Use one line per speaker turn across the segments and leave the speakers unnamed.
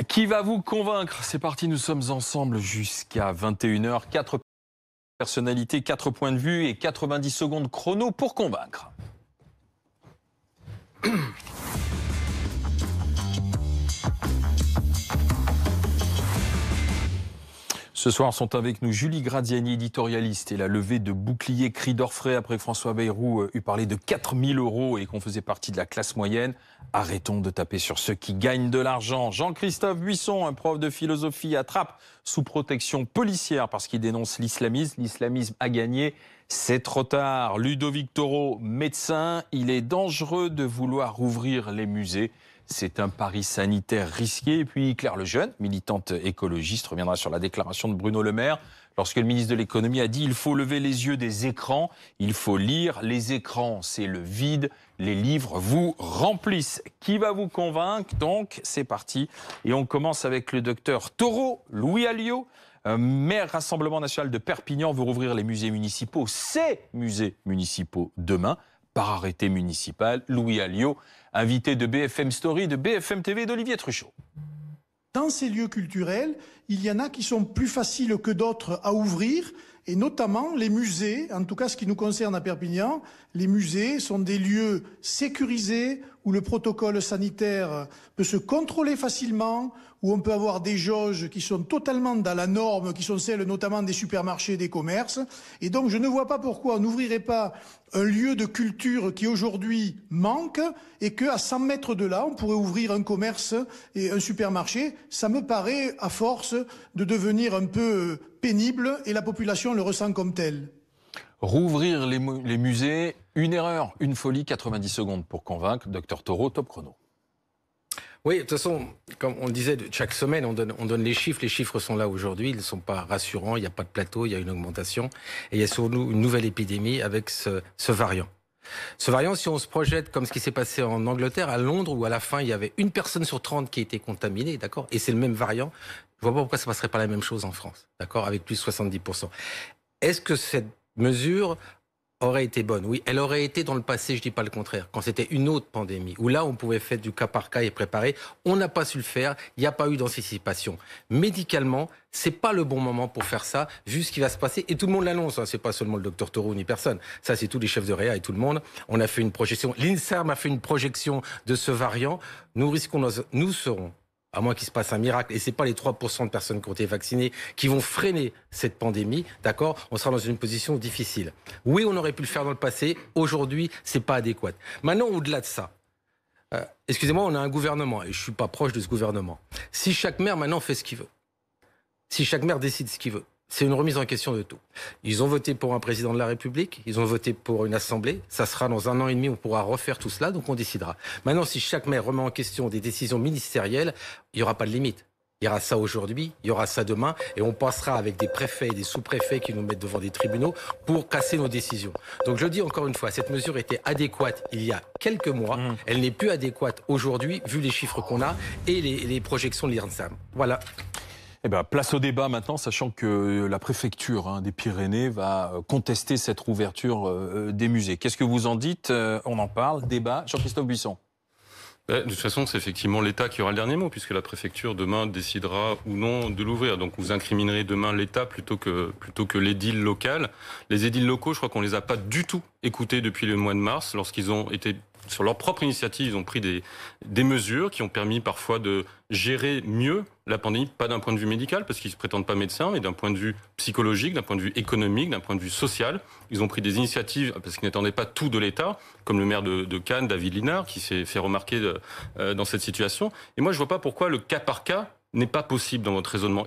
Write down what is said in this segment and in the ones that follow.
Qui va vous convaincre? C'est parti, nous sommes ensemble jusqu'à 21h. 4 personnalités, 4 points de vue et 90 secondes chrono pour convaincre. Ce soir sont avec nous Julie Graziani, éditorialiste, et la levée de bouclier cri d'orfraie après que François Bayrou eut parlé de 4 000 € et qu'on faisait partie de la classe moyenne. Arrêtons de taper sur ceux qui gagnent de l'argent. Jean-Christophe Buisson, un prof de philosophie à Trappes, sous protection policière parce qu'il dénonce l'islamisme. L'islamisme a gagné, c'est trop tard. Ludovic Toro, médecin, il est dangereux de vouloir ouvrir les musées. C'est un pari sanitaire risqué. Et puis Claire Lejeune, militante écologiste, reviendra sur la déclaration de Bruno Le Maire lorsque le ministre de l'économie a dit il faut lever les yeux des écrans, il faut lire. Les écrans, c'est le vide. Les livres vous remplissent. Qui va vous convaincre? Donc, c'est parti. Et on commence avec le docteur Toro, Louis Alliot. Maire Rassemblement National de Perpignan veut rouvrir les musées municipaux, ces musées municipaux demain, par arrêté municipal. Louis Alliot, invité de BFM Story, de BFM TV et d'Olivier Truchot.
Dans ces lieux culturels, il y en a qui sont plus faciles que d'autres à ouvrir, et notamment les musées, en tout cas ce qui nous concerne à Perpignan. Les musées sont des lieux sécurisés où le protocole sanitaire peut se contrôler facilement, où on peut avoir des jauges qui sont totalement dans la norme, qui sont celles notamment des supermarchés et des commerces. Et donc je ne vois pas pourquoi on n'ouvrirait pas un lieu de culture qui aujourd'hui manque et qu'à 100 mètres de là, on pourrait ouvrir un commerce et un supermarché. Ça me paraît, à force, de devenir un peu pénible et la population le ressent comme tel.
Rouvrir les musées, une erreur, une folie, 90 secondes pour convaincre. Docteur Toro, top chrono.
Oui, de toute façon, comme on le disait, chaque semaine, on donne les chiffres. Les chiffres sont là aujourd'hui, ils ne sont pas rassurants. Il n'y a pas de plateau, il y a une augmentation. Et il y a sur nous une nouvelle épidémie avec ce variant. Ce variant, si on se projette comme ce qui s'est passé en Angleterre, à Londres, où à la fin, il y avait une personne sur 30 qui était contaminée, d'accord, et c'est le même variant, je ne vois pas pourquoi ça ne passerait pas la même chose en France, d'accord, avec plus de 70%. Est-ce que cette mesure aurait été bonne? Oui, elle aurait été dans le passé, je dis pas le contraire, quand c'était une autre pandémie, où là on pouvait faire du cas par cas et préparer. On n'a pas su le faire, il n'y a pas eu d'anticipation. Médicalement, c'est pas le bon moment pour faire ça, vu ce qui va se passer. Et tout le monde l'annonce, hein. C'est pas seulement le docteur Toro ni personne. Ça, c'est tous les chefs de réa et tout le monde. On a fait une projection, l'INSERM a fait une projection de ce variant. Nous risquons, nous serons, à moins qu'il se passe un miracle, et c'est pas les 3% de personnes qui ont été vaccinées qui vont freiner cette pandémie, d'accord? On sera dans une position difficile. Oui, on aurait pu le faire dans le passé. Aujourd'hui, c'est pas adéquat. Maintenant, au-delà de ça, excusez-moi, on a un gouvernement, et je suis pas proche de ce gouvernement. Si chaque maire maintenant fait ce qu'il veut, si chaque maire décide ce qu'il veut, c'est une remise en question de tout. Ils ont voté pour un président de la République, ils ont voté pour une assemblée. Ça sera dans 1 an et demi, on pourra refaire tout cela, donc on décidera. Maintenant, si chaque maire remet en question des décisions ministérielles, il n'y aura pas de limite. Il y aura ça aujourd'hui, il y aura ça demain, et on passera avec des préfets et des sous-préfets qui nous mettent devant des tribunaux pour casser nos décisions. Donc je dis encore une fois, cette mesure était adéquate il y a quelques mois. Elle n'est plus adéquate aujourd'hui, vu les chiffres qu'on a et les projections de l'INSERM. Voilà.
Eh ben, place au débat maintenant, sachant que la préfecture des Pyrénées va contester cette rouverture des musées. Qu'est-ce que vous en dites? On en parle, débat. Jean-Christophe Buisson.
De toute façon, c'est effectivement l'État qui aura le dernier mot, puisque la préfecture demain décidera ou non de l'ouvrir. Donc vous incriminerez demain l'État plutôt que l'édile local. Les édiles locaux, je crois qu'on les a pas du tout écoutés depuis le mois de mars, lorsqu'ils ont été sur leur propre initiative, ils ont pris des mesures qui ont permis parfois de gérer mieux la pandémie, pas d'un point de vue médical, parce qu'ils ne se prétendent pas médecins, mais d'un point de vue psychologique, d'un point de vue économique, d'un point de vue social. Ils ont pris des initiatives, parce qu'ils n'attendaient pas tout de l'État, comme le maire de Cannes, David Linard, qui s'est fait remarquer dans cette situation. Et moi, je ne vois pas pourquoi le cas par cas n'est pas possible dans votre raisonnement.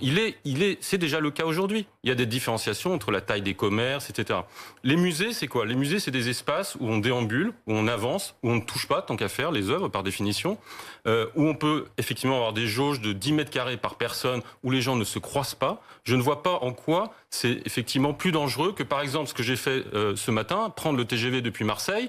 C'est déjà le cas aujourd'hui. Il y a des différenciations entre la taille des commerces, etc. Les musées, c'est quoi? Les musées, c'est des espaces où on déambule, où on avance, où on ne touche pas, tant qu'à faire, les œuvres, par définition, où on peut effectivement avoir des jauges de 10 mètres carrés par personne, où les gens ne se croisent pas. Je ne vois pas en quoi c'est effectivement plus dangereux que, par exemple, ce que j'ai fait ce matin, prendre le TGV depuis Marseille,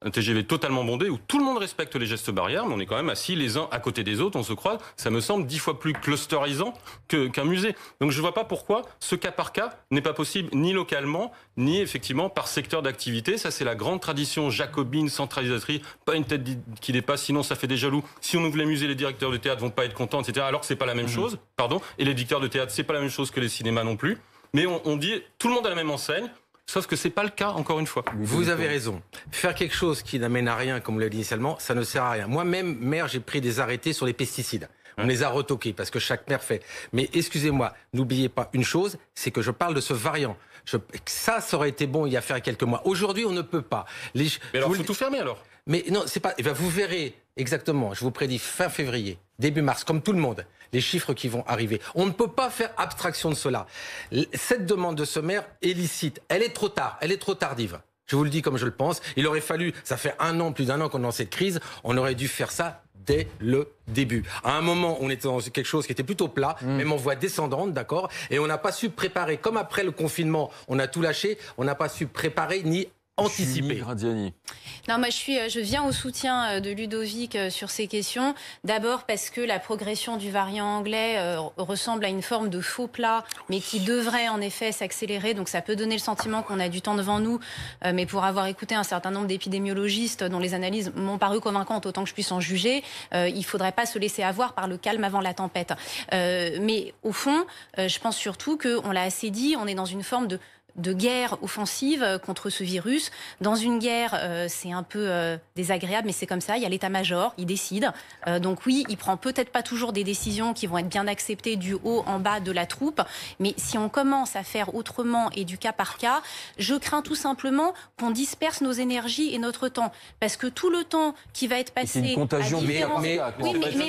un TGV totalement bondé où tout le monde respecte les gestes barrières, mais on est quand même assis les uns à côté des autres, on se croise. Ça me semble 10 fois plus clusterisant qu'un musée. Donc je ne vois pas pourquoi ce cas par cas n'est pas possible ni localement, ni effectivement par secteur d'activité. Ça, c'est la grande tradition jacobine, centralisatrice. Pas une tête qui dépasse, sinon ça fait des jaloux. Si on ouvre les musées, les directeurs de théâtre vont pas être contents, etc. Alors que c'est pas la même chose, pardon. Et les directeurs de théâtre, c'est pas la même chose que les cinémas non plus. Mais on dit tout le monde a la même enseigne. Sauf que c'est pas le cas, encore une fois.
Vous avez raison. Faire quelque chose qui n'amène à rien, comme on l'a dit initialement, ça ne sert à rien. Moi-même, maire, j'ai pris des arrêtés sur les pesticides. On les a retoqués parce que chaque maire fait. Mais excusez-moi, n'oubliez pas une chose, c'est que je parle de ce variant. Ça aurait été bon il y a faire quelques mois. Aujourd'hui, on ne peut pas.
Mais alors, il faut tout fermer alors.
Mais non, c'est pas. Eh bien, vous verrez exactement. Je vous prédis fin février, début mars, comme tout le monde, les chiffres qui vont arriver. On ne peut pas faire abstraction de cela. Cette demande de ce maire est licite. Elle est trop tard. Elle est trop tardive. Je vous le dis comme je le pense. Il aurait fallu. Ça fait plus d'un an qu'on est dans cette crise. On aurait dû faire ça dès le début. À un moment, on était dans quelque chose qui était plutôt plat, même en voie descendante, d'accord. Et on n'a pas su préparer. Comme après le confinement, on a tout lâché. On n'a pas su préparer ni anticiper.
Non, moi je viens au soutien de Ludovic sur ces questions. D'abord parce que la progression du variant anglais ressemble à une forme de faux plat, mais qui devrait en effet s'accélérer. Donc ça peut donner le sentiment qu'on a du temps devant nous. Mais pour avoir écouté un certain nombre d'épidémiologistes dont les analyses m'ont paru convaincantes autant que je puisse en juger, il ne faudrait pas se laisser avoir par le calme avant la tempête. Mais au fond, je pense surtout qu'on l'a assez dit, on est dans une forme de guerre offensive contre ce virus. Dans une guerre, c'est un peu désagréable, mais c'est comme ça. Il y a l'état-major, il décide. Donc oui, il prend peut-être pas toujours des décisions qui vont être bien acceptées du haut en bas de la troupe. Mais si on commence à faire autrement et du cas par cas, je crains tout simplement qu'on disperse nos énergies et notre temps. Parce que tout le temps qui va être passé...
C'est une contagion.
Mais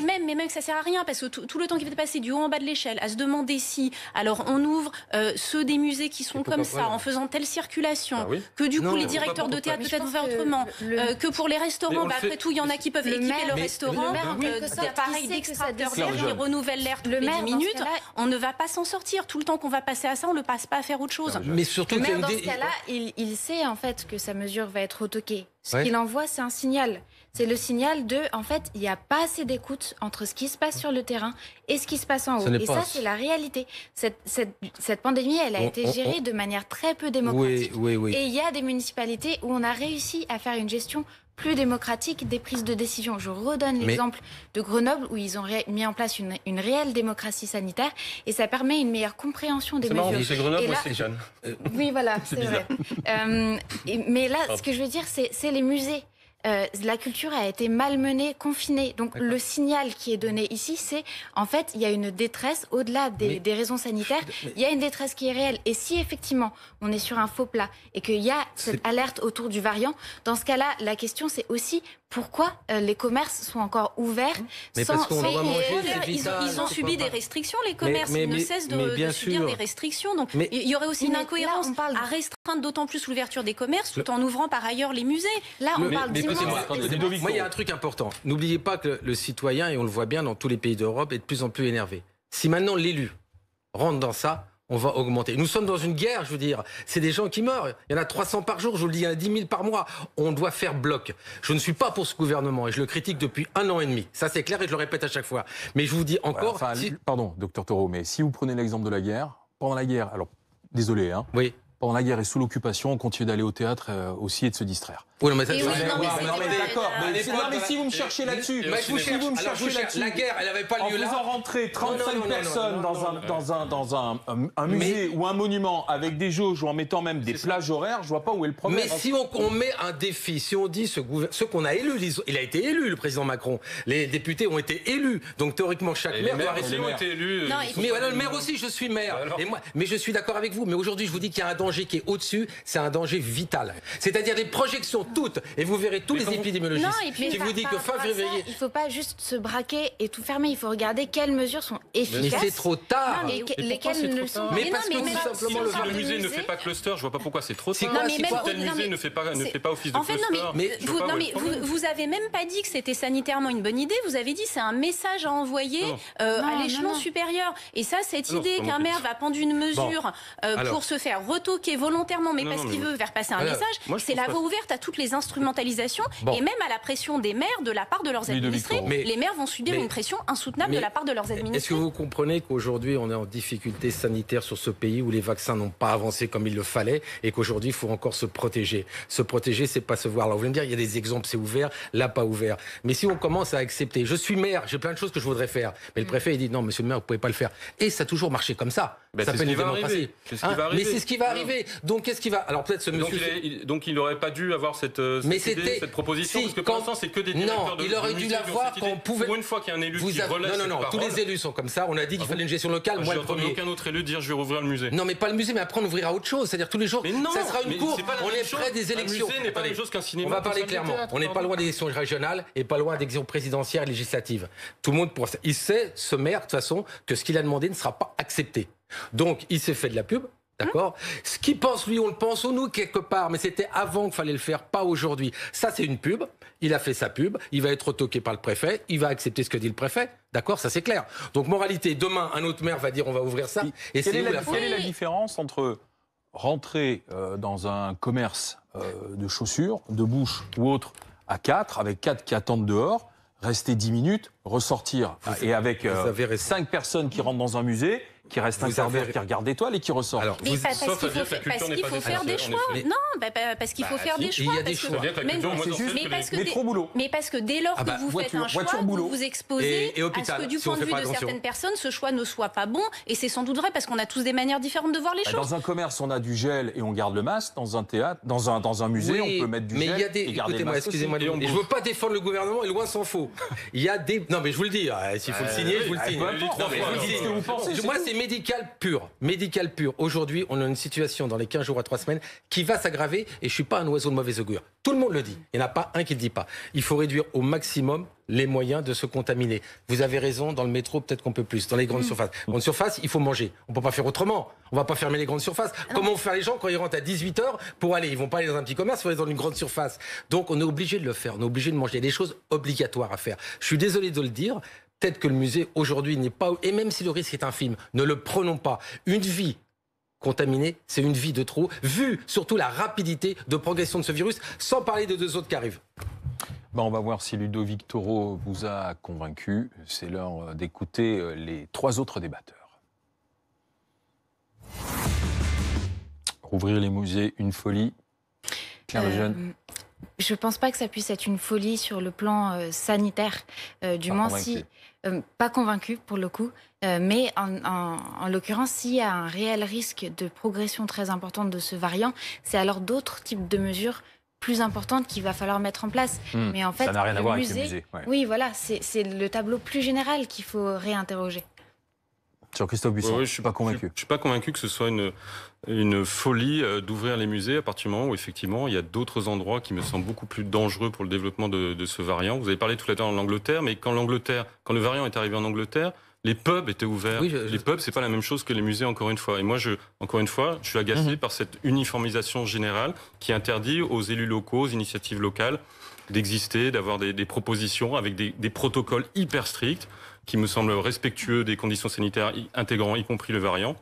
même que ça sert à rien. Parce que tout le temps qui va être passé du haut en bas de l'échelle, à se demander si... Alors on ouvre ceux des musées qui sont comme ça, en faisant telle circulation, que du coup les directeurs de théâtre peut-être vont faire autrement, que pour les restaurants, après tout, il y en a qui peuvent équiper le restaurant d'appareils d'extracteurs d'air qui renouvellent l'air toutes les 10 minutes. On ne va pas s'en sortir. Tout le temps qu'on va passer à ça, on ne le passe pas à faire autre chose.
Mais surtout le maire, dans ce cas-là, il sait en fait que sa mesure va être retoquée. Ce qu'il envoie, c'est un signal. C'est le signal de, en fait, il n'y a pas assez d'écoute entre ce qui se passe sur le terrain et ce qui se passe en haut. Et ça, c'est la réalité. Cette pandémie, elle a été gérée de manière très peu démocratique. Et il y a des municipalités où on a réussi à faire une gestion plus démocratique des prises de décision. Je redonne l'exemple de Grenoble où ils ont mis en place une réelle démocratie sanitaire et ça permet une meilleure compréhension des mesures.
C'est Grenoble, moi c'est Jeanne.
Oui, voilà, c'est vrai. Mais là, ce que je veux dire, c'est les musées. La culture a été malmenée, confinée. Donc le signal qui est donné ici, c'est en fait il y a une détresse au-delà des raisons sanitaires. Il y a une détresse qui est réelle. Et si effectivement on est sur un faux plat et qu'il y a cette alerte autour du variant, dans ce cas-là, la question c'est aussi pourquoi les commerces sont encore ouverts
parce qu'on doit manger, c'est vital.
Ils ont subi des restrictions, les commerces. Ils ne cessent de subir des restrictions. Donc il y aurait aussi une incohérence à restreindre d'autant plus l'ouverture des commerces tout en ouvrant par ailleurs les musées. Là, on parle d'immense...
Moi, il y a un truc important. N'oubliez pas que le citoyen, et on le voit bien dans tous les pays d'Europe, est de plus en plus énervé. Si maintenant l'élu rentre dans ça, on va augmenter. Nous sommes dans une guerre, je veux dire. C'est des gens qui meurent. Il y en a 300 par jour, je vous le dis, il y en a 10 000 par mois. On doit faire bloc. Je ne suis pas pour ce gouvernement et je le critique depuis 1 an et demi. Ça, c'est clair et je le répète à chaque fois. Mais je vous dis encore...
Pardon, docteur Taureau, mais si vous prenez l'exemple de la guerre, pendant la guerre, alors, désolé, hein.
Oui.
Pendant la guerre et sous l'occupation, on continue d'aller au théâtre aussi et de se distraire.
Oui, mais
d'accord. Mais si vous me cherchez là-dessus,
la guerre, elle n'avait pas lieu là.
En faisant rentrer 35 personnes dans un musée ou un monument avec des jauges ou en mettant même des plages horaires, je vois pas où est le problème.
Mais si on met un défi, si on dit ce qu'on a élu, il a été élu, le président Macron. Les députés ont été élus. Donc théoriquement, chaque maire doit rester.
ont été élus.
Mais le maire aussi, je suis maire. Mais je suis d'accord avec vous. Mais aujourd'hui, je vous dis qu'il y a un danger qui est au-dessus. C'est un danger vital. C'est-à-dire des projections toutes, et vous verrez tous les épidémiologistes qui vous disent que fin février...
Il ne faut pas juste se braquer et tout fermer, il faut regarder quelles mesures sont efficaces.
Mais c'est trop tard.
Et lesquelles ne sont pas.
Mais parce que tout simplement
le musée ne fait pas cluster, je vois pas pourquoi c'est trop tard. Tel musée ne fait pas office de cluster.
Vous avez même pas dit que c'était sanitairement une bonne idée, vous avez dit c'est un message à envoyer à l'échelon supérieur. Et ça, cette idée qu'un maire va prendre une mesure pour se faire retoquer volontairement, mais parce qu'il veut faire passer un message, c'est la voie ouverte à toute les instrumentalisations et même à la pression des maires de la part de leurs administrés. Les maires vont subir une pression insoutenable de la part de leurs administrés.
Est-ce que vous comprenez qu'aujourd'hui on est en difficulté sanitaire sur ce pays où les vaccins n'ont pas avancé comme il le fallait et qu'aujourd'hui il faut encore se protéger. Se protéger, c'est pas se voir. Alors vous voulez me dire, il y a des exemples, c'est ouvert, là pas ouvert. Mais si on commence à accepter, je suis maire, j'ai plein de choses que je voudrais faire, mais le préfet il dit non, monsieur le maire, vous pouvez pas le faire. Et ça a toujours marché comme ça. Ça s'appelle une démocratie. Mais c'est ce qui va arriver. Donc qu'est-ce qui va... Alors peut-être ce monsieur...
Donc il n'aurait pas dû avoir cette proposition, parce que pour l'instant c'est que des directeurs de...
Non, il aurait dû l'avoir quand on pouvait...
Pour une fois qu'il y a un élu qui relève cette parole...
tous les élus sont comme ça. On a dit qu'il fallait une gestion locale, moi le premier.
Aucun autre élu dire je vais rouvrir le musée.
Non, mais pas le musée, mais après on ouvrira autre chose. C'est-à-dire tous les jours, ça sera une cour. On est près des élections.
Un musée n'est pas la même chose qu'un cinéma.
On va parler clairement. On n'est pas loin des élections régionales et pas loin d'élections présidentielles et législatives. Tout le monde pourra... Il sait, ce maire, de toute façon, que ce qu'il a demandé ne sera pas accepté. Donc, il s'est fait de la pub. D'accord. Ce qu'il pense, lui, on le pense nous quelque part, mais c'était avant qu'il fallait le faire, pas aujourd'hui. Ça, c'est une pub. Il a fait sa pub. Il va être retoqué par le préfet. Il va accepter ce que dit le préfet. D'accord, ça c'est clair. Donc, moralité, demain, un autre maire va dire on va ouvrir ça. Et
quelle est la différence entre rentrer dans un commerce de chaussures, de bouche ou autre à 4, avec 4 qui attendent dehors, rester 10 minutes, ressortir, et avec 5 personnes qui rentrent dans un musée, qui restent un quart d'heure, qui regardent l'étoiles et qui ressortent.
Alors, parce qu'il faut faire des choix. Non, parce qu'il faut faire des choix.
Il y a des choix.
Mais trop boulot.
Mais parce que dès lors que vous faites un choix, vous vous exposez à ce que du point de vue de certaines personnes, ce choix ne soit pas bon. Et c'est sans doute vrai parce qu'on a tous des manières différentes de voir les choses.
Dans un commerce, on a du gel et on garde le masque. Dans un théâtre, dans un musée, on peut mettre du gel et garder le masque.
Excusez-moi, je ne veux pas défendre le gouvernement et loin s'en faut. Il y a des... Non, mais je vous le dis, s'il faut le signer, je vous le signe. Moi, c'est médical pur. Aujourd'hui, on a une situation dans les 15 jours à 3 semaines qui va s'aggraver et je ne suis pas un oiseau de mauvais augure. Tout le monde le dit. Il n'y en a pas un qui ne le dit pas. Il faut réduire au maximum les moyens de se contaminer. Vous avez raison, dans le métro, peut-être qu'on peut plus. Dans les grandes surfaces. Grandes surfaces, il faut manger. On ne peut pas faire autrement. On ne va pas fermer les grandes surfaces. Comment faire les gens quand ils rentrent à 18h pour aller? Ils ne vont pas aller dans un petit commerce, ils vont aller dans une grande surface. Donc, on est obligé de le faire. On est obligé de manger. Il y a des choses obligatoires à faire. Je suis désolé de le dire. Peut-être que le musée, aujourd'hui, n'est pas... Et même si le risque est infime, ne le prenons pas. Une vie contaminée, c'est une vie de trop, vu surtout la rapidité de progression de ce virus, sans parler de 2 autres qui arrivent.
On va voir si Ludovic Toro vous a convaincu. C'est l'heure d'écouter les 3 autres débatteurs. Rouvrir les musées, une folie. Claire Lejeune.
Je ne pense pas que ça puisse être une folie sur le plan sanitaire, du moins si... pas convaincu pour le coup, mais en l'occurrence, s'il y a un réel risque de progression très importante de ce variant, c'est alors d'autres types de mesures plus importantes qu'il va falloir mettre en place. Mais en fait,
ça n'a rien à voir avec le musée. Ouais.
Oui, voilà, c'est le tableau plus général qu'il faut réinterroger.
Sur Christophe Buisson, je ne suis pas convaincu.
Je ne suis pas convaincu que ce soit une folie d'ouvrir les musées à partir du moment où effectivement il y a d'autres endroits qui me semblent beaucoup plus dangereux pour le développement de ce variant. Vous avez parlé tout à l'heure de l'Angleterre, mais quand le variant est arrivé en Angleterre, les pubs étaient ouverts. Oui, les pubs, c'est pas la même chose que les musées, encore une fois. Et moi, je suis agacé par cette uniformisation générale qui interdit aux élus locaux, aux initiatives locales d'exister, d'avoir des propositions avec des protocoles hyper stricts qui me semblent respectueux des conditions sanitaires intégrant y compris le variant.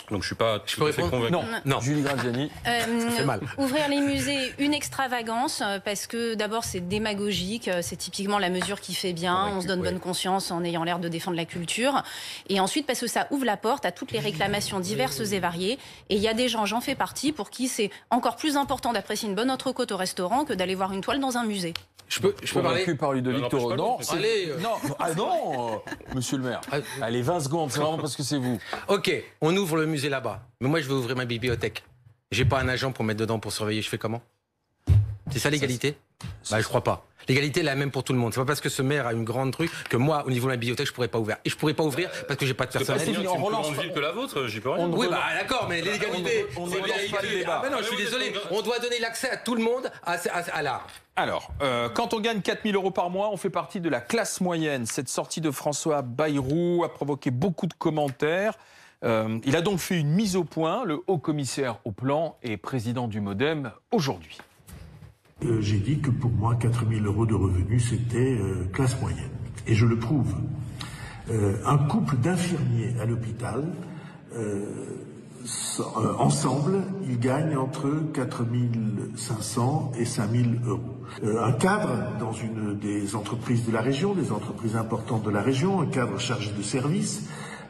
Donc je suis pas tout à fait convaincu.
Non. Julie Graziani, ça fait mal.
Ouvrir les musées, une extravagance, parce que d'abord c'est démagogique, c'est typiquement la mesure qui fait bien, on se donne bonne conscience en ayant l'air de défendre la culture. Et ensuite parce que ça ouvre la porte à toutes les réclamations diverses et variées. Et il y a des gens, j'en fais partie, pour qui c'est encore plus important d'apprécier une bonne entrecôte au restaurant que d'aller voir une toile dans un musée.
Je peux parler par Ludovic Toro. Non, monsieur le maire. Allez, 20 secondes, c'est vraiment parce que c'est vous.
Ok, on ouvre le musée là-bas. Mais moi, je veux ouvrir ma bibliothèque. J'ai pas un agent pour mettre dedans pour surveiller. Je fais comment? C'est ça l'égalité? Je crois pas. L'égalité est la même pour tout le monde. C'est pas parce que ce maire a une grande truc que moi, au niveau de la bibliothèque, je pourrais pas ouvrir. Et je pourrais pas ouvrir parce que j'ai pas de personnel.
C'est une plus grande ville que la vôtre, j'y peux rien.
Oui, d'accord, mais l'égalité, c'est bien l'égalité. Non, je suis désolé. On doit donner l'accès à tout le monde à l'art.
Alors, quand on gagne 4 000 € par mois, on fait partie de la classe moyenne. Cette sortie de François Bayrou a provoqué beaucoup de commentaires. Il a donc fait une mise au point. Le haut-commissaire au plan et président du MoDem aujourd'hui.
J'ai dit que pour moi, 4 000 € de revenus, c'était classe moyenne. Et je le prouve. Un couple d'infirmiers à l'hôpital ensemble, ils gagnent entre 4 500 et 5 000 euros. Un cadre dans une des entreprises de la région, des entreprises importantes de la région, un cadre chargé de service,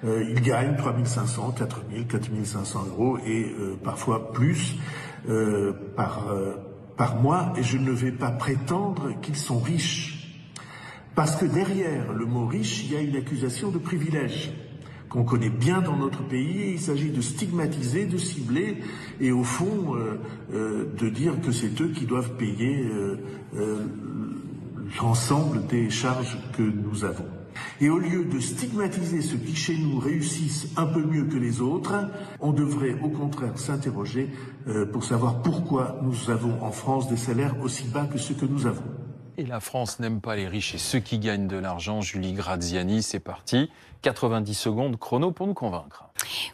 il gagne 3 500, 4 000, 4 500 euros et parfois plus par mois. Et je ne vais pas prétendre qu'ils sont riches. Parce que derrière le mot riche, il y a une accusation de privilège qu'on connaît bien dans notre pays, et il s'agit de stigmatiser, de cibler, et au fond de dire que c'est eux qui doivent payer l'ensemble des charges que nous avons. Et au lieu de stigmatiser ceux qui chez nous réussissent un peu mieux que les autres, on devrait au contraire s'interroger pour savoir pourquoi nous avons en France des salaires aussi bas que ceux que nous avons.
Et la France n'aime pas les riches et ceux qui gagnent de l'argent. Julie Graziani, c'est parti. 90 secondes chrono pour nous convaincre.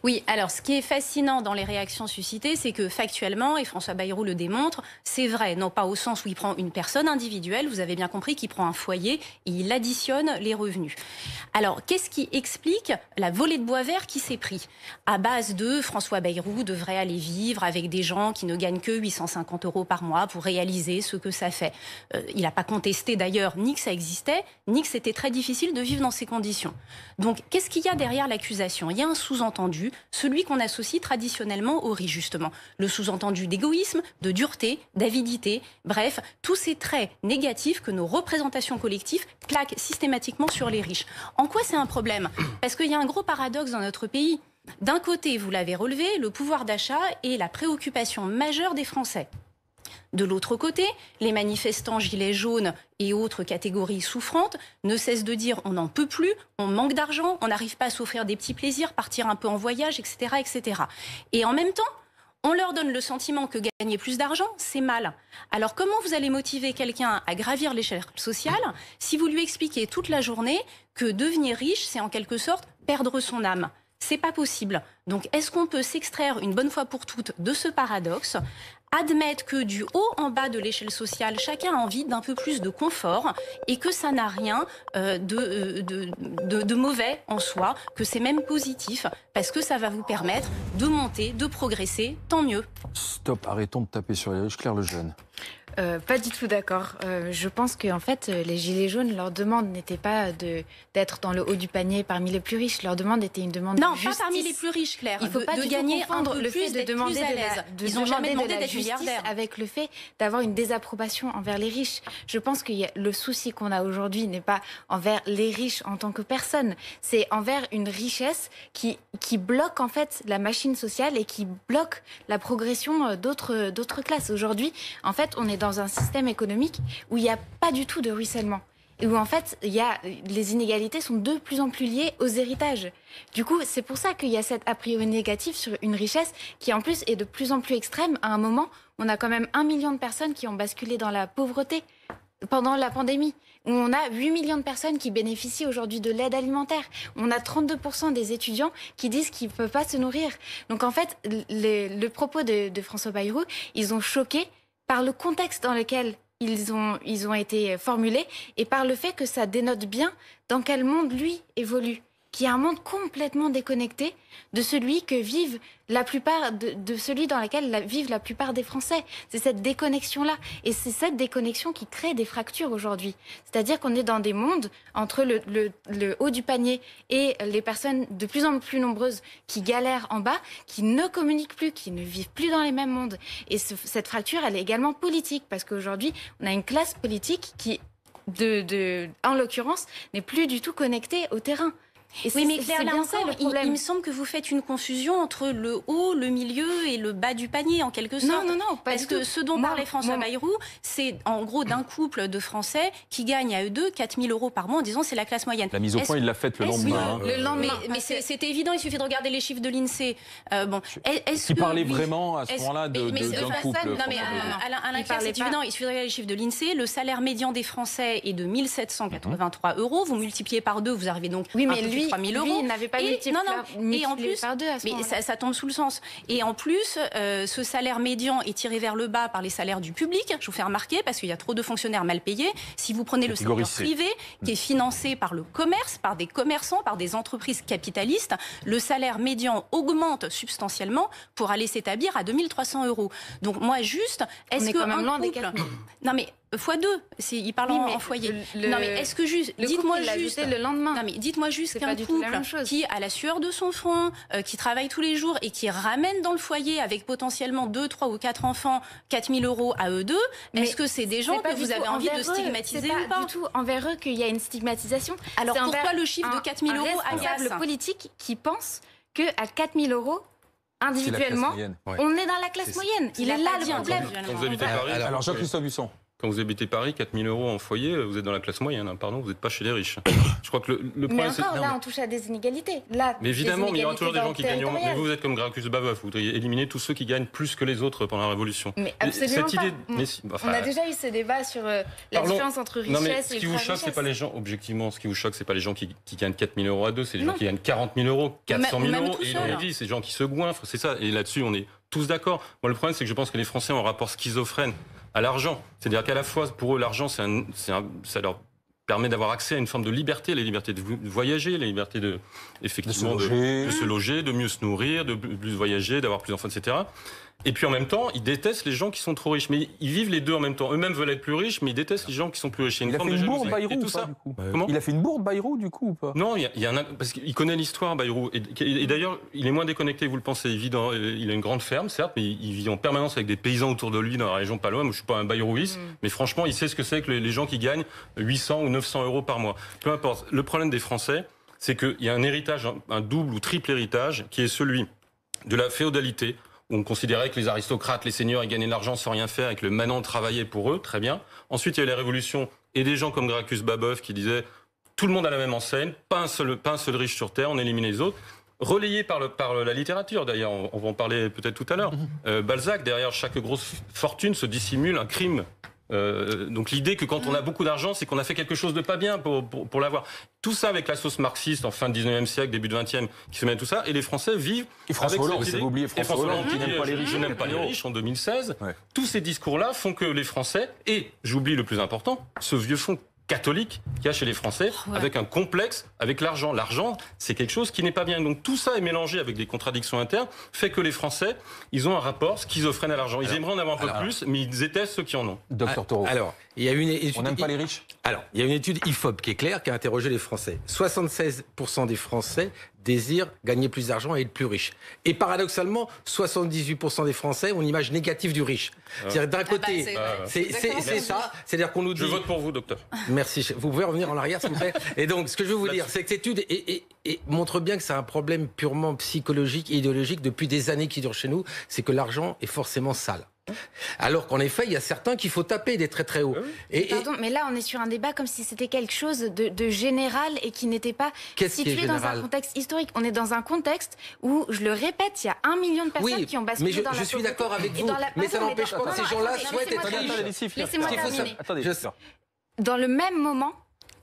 Oui, alors ce qui est fascinant dans les réactions suscitées, c'est que factuellement, et François Bayrou le démontre, c'est vrai, non pas au sens où il prend une personne individuelle, vous avez bien compris qu'il prend un foyer et il additionne les revenus. Alors, qu'est-ce qui explique la volée de bois vert qui s'est pris? À base de François Bayrou devrait aller vivre avec des gens qui ne gagnent que 850 euros par mois pour réaliser ce que ça fait. Il n'a pas contesté d'ailleurs ni que ça existait, ni que c'était très difficile de vivre dans ces conditions. Donc, qu'est-ce qu'il y a derrière l'accusation? Il y a un sous-entendu, celui qu'on associe traditionnellement aux riches, justement. Le sous-entendu d'égoïsme, de dureté, d'avidité, bref, tous ces traits négatifs que nos représentations collectives plaquent systématiquement sur les riches. En quoi c'est un problème? Parce qu'il y a un gros paradoxe dans notre pays. D'un côté, vous l'avez relevé, le pouvoir d'achat est la préoccupation majeure des Français. De l'autre côté, les manifestants gilets jaunes et autres catégories souffrantes ne cessent de dire on n'en peut plus, on manque d'argent, on n'arrive pas à s'offrir des petits plaisirs, partir un peu en voyage, etc., etc. Et en même temps, on leur donne le sentiment que gagner plus d'argent, c'est mal. Alors comment vous allez motiver quelqu'un à gravir l'échelle sociale si vous lui expliquez toute la journée que devenir riche, c'est en quelque sorte perdre son âme? C'est pas possible. Donc, est-ce qu'on peut s'extraire une bonne fois pour toutes de ce paradoxe, admettre que du haut en bas de l'échelle sociale, chacun a envie d'un peu plus de confort et que ça n'a rien de mauvais en soi, que c'est même positif parce que ça va vous permettre de monter, de progresser, tant mieux.
Stop, arrêtons de taper sur les riches. Claire Lejeune.
Pas du tout d'accord. Je pense qu'en fait, les Gilets jaunes, leur demande n'était pas d'être dans le haut du panier parmi les plus riches. Leur demande était une demande de justice.
Non, pas parmi les plus riches, Claire.
Il ne faut pas
gagner un peu
le
plus,
fait de demander
Ils n'ont jamais demandé d'être
justice
milliardaires.
avec le fait d'avoir une désapprobation envers les riches. Je pense que le souci qu'on a aujourd'hui n'est pas envers les riches en tant que personne. C'est envers une richesse qui bloque en fait la machine sociale et qui bloque la progression d'autres classes. Aujourd'hui, en fait, on est dans un système économique où il n'y a pas du tout de ruissellement. Et où en fait, les inégalités sont de plus en plus liées aux héritages. Du coup, c'est pour ça qu'il y a cette a priori négative sur une richesse qui en plus est de plus en plus extrême. À un moment, on a quand même 1 million de personnes qui ont basculé dans la pauvreté pendant la pandémie, où on a 8 millions de personnes qui bénéficient aujourd'hui de l'aide alimentaire. On a 32% des étudiants qui disent qu'ils ne peuvent pas se nourrir. Donc en fait, le propos de François Bayrou, ils ont choqué par le contexte dans lequel ils ont été formulés et par le fait que ça dénote bien dans quel monde lui évolue, qui est un monde complètement déconnecté de celui que vivent la plupart de celui dans lequel vivent la plupart des Français. C'est cette déconnexion-là. Et c'est cette déconnexion qui crée des fractures aujourd'hui. C'est-à-dire qu'on est dans des mondes entre le haut du panier et les personnes de plus en plus nombreuses qui galèrent en bas, qui ne communiquent plus, qui ne vivent plus dans les mêmes mondes. Et cette fracture, elle est également politique, parce qu'aujourd'hui, on a une classe politique qui, en l'occurrence, n'est plus du tout connectée au terrain. Et
oui, mais Claire, là
bien
encore,
ça, le problème.
Il me semble que vous faites une confusion entre le haut, le milieu et le bas du panier, en quelque sorte.
Non, pas
Parce que ce dont parlait François Bayrou, c'est en gros d'un couple de Français qui gagnent à eux deux 4 000 euros par mois en disant c'est la classe moyenne.
La mise au point, il l'a faite le lendemain.
Oui, le lendemain. Mais c'était évident, il suffit de regarder les chiffres de l'INSEE.
Qui parlait vraiment à ce moment-là d'un couple.
Non, mais Alain Claire, c'est évident, il suffit de regarder les chiffres de l'INSEE. Le salaire médian des Français est de 1 783 euros. Vous multipliez par 2, vous arrivez donc un peu plus 3 000 euros.
Lui, il n'avait pas multiplié par deux à ce moment-là.
Mais ça tombe sous le sens. Et en plus, ce salaire médian est tiré vers le bas par les salaires du public. Je vous fais remarquer, parce qu'il y a trop de fonctionnaires mal payés. Si vous prenez le secteur privé, qui est financé par le commerce, par des commerçants, par des entreprises capitalistes, le salaire médian augmente substantiellement pour aller s'établir à 2 300 euros. Donc moi, juste, est-ce que un couple... Non mais x2, il parle en foyer. Non mais est-ce que juste, dites-moi juste
le lendemain.
Non mais dites-moi juste qu'un couple qui a la sueur de son front, qui travaille tous les jours et qui ramène dans le foyer avec potentiellement 2, 3 ou 4 enfants 4 000 euros à eux deux, est-ce que c'est des gens que vous avez envie de stigmatiser ou pas?
C'est pas du tout envers eux qu'il y a une stigmatisation.
Alors pourquoi le chiffre de 4 000 euros agace?
Le politique qui pense qu'à 4 000 euros, individuellement, on est dans la classe moyenne. Il est là le problème.
Quand vous habitez Paris,
alors Jean-Christophe Husson.
Quand vous habitez Paris, 4 000 euros en foyer, vous êtes dans la classe moyenne. Pardon, vous n'êtes pas chez les riches. Je crois que le problème,
c'est... Mais encore, là, on touche à des inégalités. Là,
mais évidemment, mais il y aura toujours des gens qui gagnent. Mais vous êtes comme Gracchus Babeuf. Vous voudriez éliminer tous ceux qui gagnent plus que les autres pendant la Révolution.
Mais absolument
cette
pas.
Idée...
On a déjà eu ce débat sur la différence entre richesse et ultra-richesse.
Ce qui vous choque, c'est pas les gens, objectivement, ce qui vous choque, c'est pas les gens qui gagnent 4 000 euros à deux, c'est les gens qui gagnent 40 000 euros, 400 000 euros. Et on dit, c'est les gens qui se goinfrent, c'est ça. Et là-dessus, on est tous d'accord. Moi, le problème, c'est que je pense que les Français ont un rapport schizophrène à l'argent. C'est-à-dire qu'à la fois, pour eux, l'argent, ça leur permet d'avoir accès à une forme de liberté, la liberté de voyager, la liberté de se loger, de mieux se nourrir, de plus voyager, d'avoir plus d'enfants, etc. Et puis en même temps, ils détestent les gens qui sont trop riches. Mais ils vivent les deux en même temps. Eux-mêmes veulent être plus riches, mais ils détestent les gens qui sont plus riches.
Il a fait une bourde, Bayrou, ou pas, du coup? Comment ? Il a fait une bourde, Bayrou, du coup, ou pas?
Non, il y en a, parce qu'il connaît l'histoire, Bayrou. Et d'ailleurs, il est moins déconnecté que vous le pensez. Il a une grande ferme, certes, mais il vit en permanence avec des paysans autour de lui dans la région pas loin. Moi, je suis pas un Bayrouiste, mais franchement, il sait ce que c'est que les gens qui gagnent 800 ou 900 euros par mois. Peu importe. Le problème des Français, c'est qu'il y a un héritage, un double ou triple héritage, qui est celui de la féodalité, où on considérait que les aristocrates, les seigneurs, ils gagnaient de l'argent sans rien faire et que le manant travaillait pour eux, très bien. Ensuite, il y a eu la Révolution et des gens comme Gracchus Babeuf qui disaient tout le monde a la même enseigne, pas un seul riche sur Terre, on élimine les autres. Relayé par la littérature, d'ailleurs, on va en parler peut-être tout à l'heure. Balzac, derrière chaque grosse fortune se dissimule un crime. Donc l'idée que quand on a beaucoup d'argent, c'est qu'on a fait quelque chose de pas bien pour l'avoir. Tout ça avec la sauce marxiste en fin du 19e siècle, début du 20e, qui se met tout ça, et les Français vivent avec
Hollande,
cette idée.
vous oubliez François Hollande qui n'aime pas les riches.
Je n'aime pas les riches en 2016. Ouais. Tous ces discours-là font que les Français, et j'oublie le plus important, ce vieux fond catholique qu'il y a chez les Français, avec un complexe avec l'argent. L'argent, c'est quelque chose qui n'est pas bien. Donc tout ça est mélangé avec des contradictions internes, fait que les Français, ils ont un rapport schizophrène à l'argent. Ils aimeraient en avoir un peu plus, mais ils détestent ceux qui en ont.
Docteur Taureau.
Alors, il y a une étude...
On n'aime pas les riches ?
Alors, il y a une étude IFOP qui est claire, qui a interrogé les Français. 76% des Français désirent gagner plus d'argent et être plus riches. Et paradoxalement, 78% des Français ont une image négative du riche. C'est-à-dire d'un côté, c'est ça. C'est-à-dire qu'on nous dit...
Je vote pour vous, docteur.
Merci. Vous pouvez revenir en arrière, s'il vous plaît. Et donc, ce que je veux vous dire, c'est que cette étude montre bien que c'est un problème purement psychologique et idéologique depuis des années qui dure chez nous. C'est que l'argent est forcément sale. Alors qu'en effet, il y a certains qu'il faut taper des très très hauts.
Pardon, mais là, on est sur un débat comme si c'était quelque chose de général et qui n'était pas situé dans un contexte historique. On est dans un contexte où, je le répète, il y a 1 million de personnes qui ont basculé dans la pauvreté.
Je suis d'accord avec vous, mais ça n'empêche pas que ces gens-là souhaitent être riches.
Laissez-moi terminer. Dans le même moment,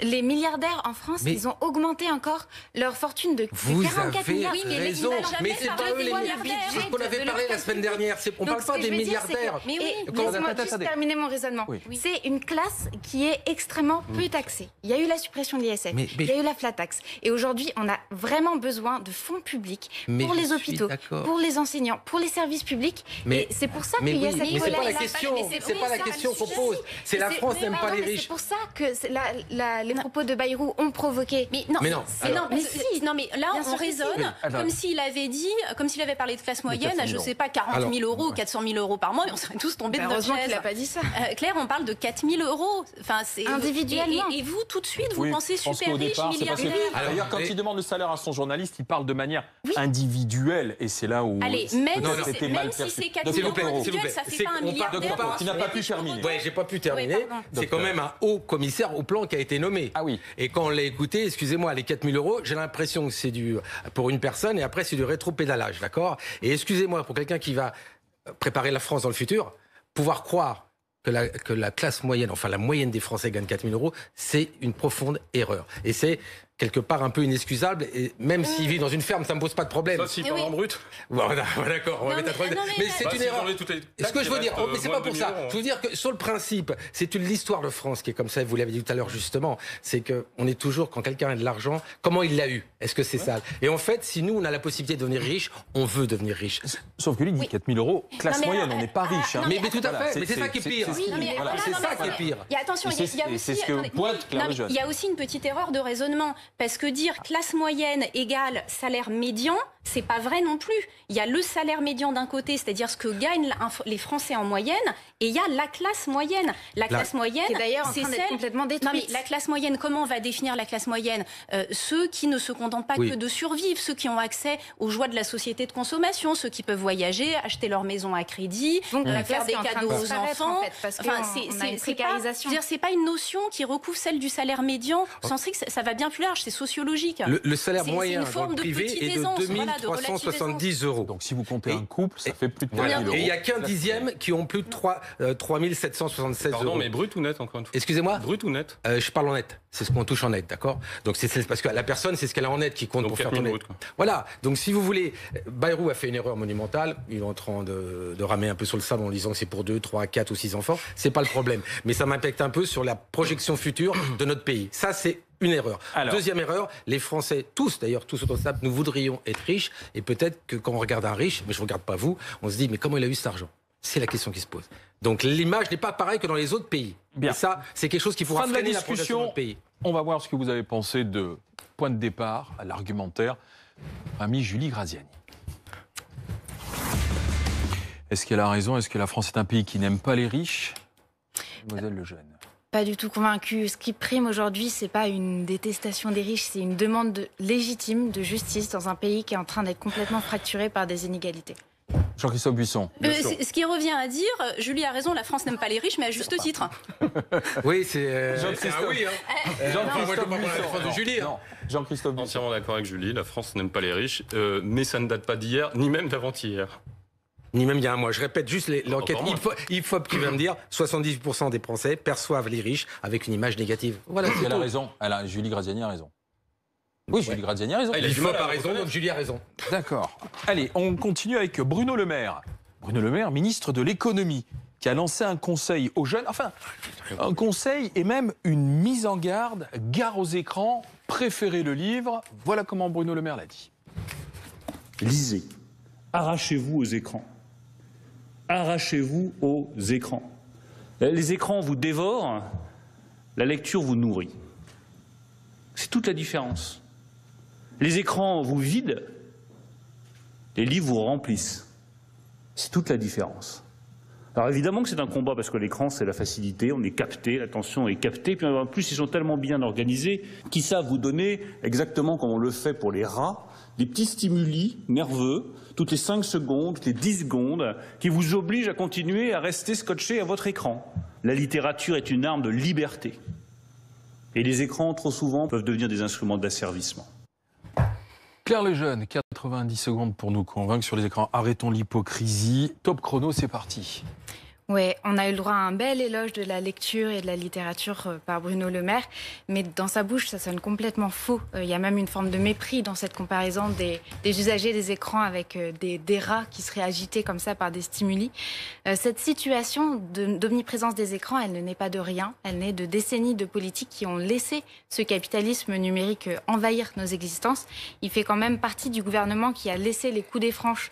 les milliardaires en France, ils ont augmenté encore leur fortune de 44 milliards.
Vous avez raison, mais c'est pas eux les milliardaires. C'est ce qu'on avait parlé la semaine dernière. On ne parle pas des milliardaires.
Laissez-moi juste terminer mon raisonnement. C'est une classe qui est extrêmement peu taxée. Il y a eu la suppression de l'ISF, il y a eu la flat tax. Et aujourd'hui, on a vraiment besoin de fonds publics pour les hôpitaux, pour les enseignants, pour les services publics. Et c'est pour ça qu'il y a cette...
Mais c'est pas la question. C'est pas la question qu'on pose. C'est la France n'aime pas les riches.
C'est pour ça que les propos de Bayrou ont provoqué.
Mais non, mais là, on raisonne comme s'il avait dit, comme s'il avait parlé de classe moyenne à, je sais pas, 40 000 euros ou 400 000 euros par mois, et on serait tous tombés de notre chaise.
Heureusement qu'il n'a pas dit ça.
Claire, on parle de 4 000 euros. Enfin, c'est
individuellement.
Et vous, tout de suite, vous pensez super riche, milliardaire.
D'ailleurs, quand il demande le salaire à son journaliste, il parle de manière individuelle, et c'est là où
c'était mal perçu. Si c'est 4 000 euros individuels, ça fait pas un milliardaire.
Tu n'as pas pu terminer.
Oui, j'ai pas pu terminer. C'est quand même un haut commissaire au plan qui a été nommé.
Ah oui.
Et quand on l'a écouté, excusez-moi, les 4 000 euros, j'ai l'impression que c'est pour une personne et après c'est du rétro-pédalage, d'accord ? Et excusez-moi, pour quelqu'un qui va préparer la France dans le futur, pouvoir croire que la classe moyenne, enfin la moyenne des Français gagne 4 000 euros, c'est une profonde erreur. Et c'est quelque part un peu inexcusable, et même s'il vit dans une ferme, ça me pose pas de problème.
Ça, s'il parle en brut.
Voilà, d'accord, on va mettre mais c'est une erreur. Ce que je veux dire, mais c'est pas pour ça. Je veux dire que sur le principe, c'est l'histoire de France qui est comme ça, vous l'avez dit tout à l'heure justement, c'est qu'on est toujours, quand quelqu'un a de l'argent, comment il l'a eu? Est-ce que c'est sale? Et en fait, si nous, on a la possibilité de devenir riche, on veut devenir riche.
Sauf que lui, il dit 4 000 euros, classe moyenne, on n'est pas riche.
Mais tout à fait, mais c'est ça qui est pire. C'est ça qui est pire.
Attention, il y a aussi...
C'est ce que pointe Claire Lejeune.
Il y a aussi une petite erreur de raisonnement, parce que dire classe moyenne égale salaire médian, c'est pas vrai non plus. Il y a le salaire médian d'un côté, c'est-à-dire ce que gagnent les Français en moyenne, et il y a la classe moyenne. La classe moyenne,
c'est d'ailleurs en train d'être complètement détruite.
Non, mais la classe moyenne, comment on va définir la classe moyenne? Ceux qui ne se contentent pas que de survivre, ceux qui ont accès aux joies de la société de consommation, ceux qui peuvent voyager, acheter leur maison à crédit, faire des cadeaux aux enfants.
En fait, parce c'est une précarisation.
C'est pas une notion qui recouvre celle du salaire médian. Sans que ça va bien plus large, c'est sociologique.
Le salaire moyen dans le privé est de 2370 euros.
Donc si vous comptez un couple, ça fait plus de 4 000 euros.
Et il y a qu'un dixième qui ont plus de 3776 euros.
Pardon, mais brut ou net, encore une fois?
Excusez-moi?
Brut ou net?
Je parle en net. C'est ce qu'on touche en net, d'accord? Donc c'est parce que la personne, c'est ce qu'elle a en net qui compte
donc
pour faire tourner. Voilà. Donc si vous voulez, Bayrou a fait une erreur monumentale. Il est en train de ramer un peu sur le sable en disant que c'est pour 2, 3, 4 ou 6 enfants. C'est pas le problème. Mais ça m'impacte un peu sur la projection future de notre pays. Ça, c'est une erreur. Alors, deuxième erreur, les Français, tous d'ailleurs, tous autour de table, nous voudrions être riches. Et peut-être que quand on regarde un riche, mais je ne regarde pas vous, on se dit, mais comment il a eu cet argent? C'est la question qui se pose. Donc l'image n'est pas pareille que dans les autres pays.
Bien.
Et ça, c'est quelque chose qui pourra freiner la progression de notre pays.
On va voir ce que vous avez pensé de point de départ à l'argumentaire. Amie Julie Graziani. Est-ce qu'elle a raison? Est-ce que la France est un pays qui n'aime pas les riches? Mademoiselle Lejeune.
Pas du tout convaincue. Ce qui prime aujourd'hui, c'est pas une détestation des riches, c'est une demande légitime de justice dans un pays qui est en train d'être complètement fracturé par des inégalités.
Jean-Christophe Buisson.
Ce qui revient à dire, Julie a raison, la France n'aime pas les riches, mais à juste titre.
Oui, c'est
Jean-Christophe.
Oui, Jean-Christophe Buisson.
De Julie. Jean-Christophe Buisson.
Entièrement d'accord avec Julie, la France n'aime pas les riches, mais ça ne date pas d'hier, ni même d'avant-hier.
Ni même il y a un mois. Je répète juste l'enquête IFOP qui va me dire 78% des Français perçoivent les riches avec une image négative. Voilà,
elle a raison. Julie Graziani a raison. Oui, Julie Graziani a raison.
IFOP a raison, donc Julie a raison.
D'accord. Allez, on continue avec Bruno Le Maire. Bruno Le Maire, ministre de l'économie, qui a lancé un conseil aux jeunes, enfin, un conseil et même une mise en garde, gare aux écrans, préférez le livre. Voilà comment Bruno Le Maire l'a dit.
Lisez, arrachez-vous aux écrans. Arrachez-vous aux écrans. Les écrans vous dévorent, la lecture vous nourrit. C'est toute la différence. Les écrans vous vident, les livres vous remplissent. C'est toute la différence. Alors évidemment que c'est un combat parce que l'écran c'est la facilité, on est capté, l'attention est captée, puis en plus ils sont tellement bien organisés qu'ils savent vous donner, exactement comme on le fait pour les rats, des petits stimuli nerveux, toutes les 5 secondes, toutes les 10 secondes, qui vous obligent à continuer à rester scotché à votre écran. La littérature est une arme de liberté. Et les écrans, trop souvent, peuvent devenir des instruments d'asservissement.
Claire Lejeune, 90 secondes pour nous convaincre sur les écrans. Arrêtons l'hypocrisie. Top chrono, c'est parti.
Ouais, on a eu le droit à un bel éloge de la lecture et de la littérature par Bruno Le Maire, mais dans sa bouche, ça sonne complètement faux. Il y a même une forme de mépris dans cette comparaison des usagers des écrans avec des rats qui seraient agités comme ça par des stimuli. Cette situation d'omniprésence des écrans, elle ne naît pas de rien, elle naît de décennies de politiques qui ont laissé ce capitalisme numérique envahir nos existences. Il fait quand même partie du gouvernement qui a laissé les coups des franches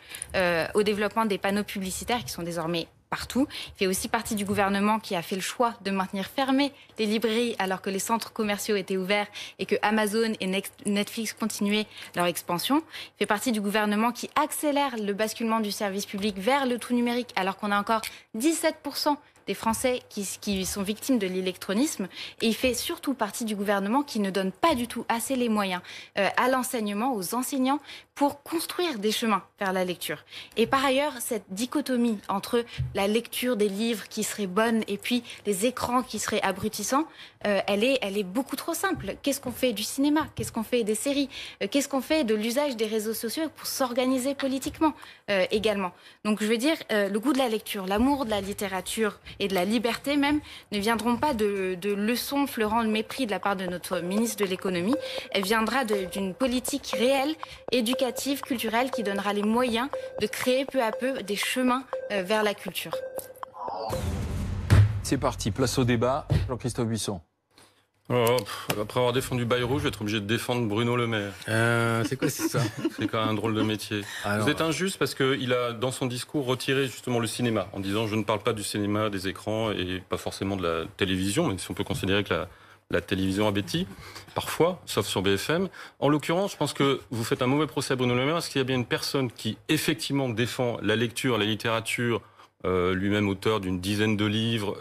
au développement des panneaux publicitaires qui sont désormais partout. Il fait aussi partie du gouvernement qui a fait le choix de maintenir fermées les librairies alors que les centres commerciaux étaient ouverts et que Amazon et Netflix continuaient leur expansion. Il fait partie du gouvernement qui accélère le basculement du service public vers le tout numérique alors qu'on a encore 17% des Français qui sont victimes de l'électronisme. Et il fait surtout partie du gouvernement qui ne donne pas du tout assez les moyens à l'enseignement, aux enseignants, pour construire des chemins vers la lecture. Et par ailleurs, cette dichotomie entre la lecture des livres qui serait bonne et puis les écrans qui seraient abrutissants, elle est beaucoup trop simple. Qu'est-ce qu'on fait du cinéma? Qu'est-ce qu'on fait des séries? Qu'est-ce qu'on fait de l'usage des réseaux sociaux pour s'organiser politiquement également? Donc je veux dire, le goût de la lecture, l'amour de la littérature et de la liberté même ne viendront pas de leçons fleurant le mépris de la part de notre ministre de l'économie. Elle viendra d'une politique réelle, éducative, culturelle, qui donnera les moyens de créer peu à peu des chemins vers la culture.
C'est parti, place au débat. Jean-Christophe Buisson.
Après avoir défendu Bayrou, je vais être obligé de défendre Bruno Le Maire.
C'est quoi ça?
C'est quand même un drôle de métier. Alors, vous êtes injuste parce qu'il a, dans son discours, retiré justement le cinéma, en disant je ne parle pas du cinéma, des écrans et pas forcément de la télévision, même si on peut considérer que la télévision abétit, parfois, sauf sur BFM. En l'occurrence, je pense que vous faites un mauvais procès à Bruno Le Maire, parce qu'il y a bien une personne qui, effectivement, défend la lecture, la littérature, lui-même auteur d'une dizaine de livres.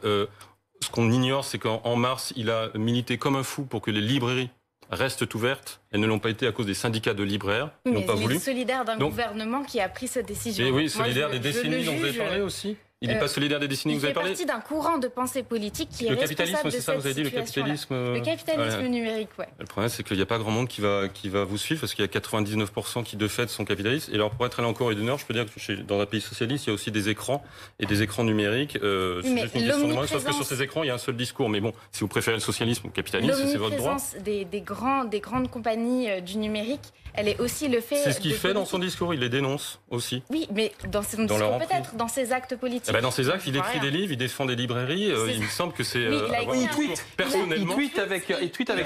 Ce qu'on ignore, c'est qu'en mars, il a milité comme un fou pour que les librairies restent ouvertes. Elles ne l'ont pas été à cause des syndicats de libraires qui n'ont pas voulu.
Il est solidaire d'un gouvernement qui a pris cette décision.
Et oui, solidaire des décennies dont vous avez parlé aussi. Il n'est pas solidaire des décennies que vous avez parlé.
Il fait partie d'un courant de pensée politique qui est responsable de cette situation.
Le capitalisme, c'est ça, vous avez dit, le capitalisme
numérique, ouais.
Le problème, c'est qu'il n'y a pas grand monde qui va vous suivre, parce qu'il y a 99% qui, de fait, sont capitalistes. Et alors, pour être allé en Corée du Nord, je peux dire que dans un pays socialiste, il y a aussi des écrans, et des écrans numériques. C'est juste une question de moyens, sauf que sur ces écrans, il y a un seul discours. Mais bon, si vous préférez le socialisme ou le capitalisme, c'est votre droit.
L'omniprésence des grandes compagnies du numérique, elle est aussi le fait...
C'est ce qu'il fait dans son discours, il les dénonce aussi.
Oui, mais dans son discours peut-être, dans ses actes politiques.
Dans ses actes, il écrit des livres, il défend des librairies. Il me semble que c'est...
il tweet avec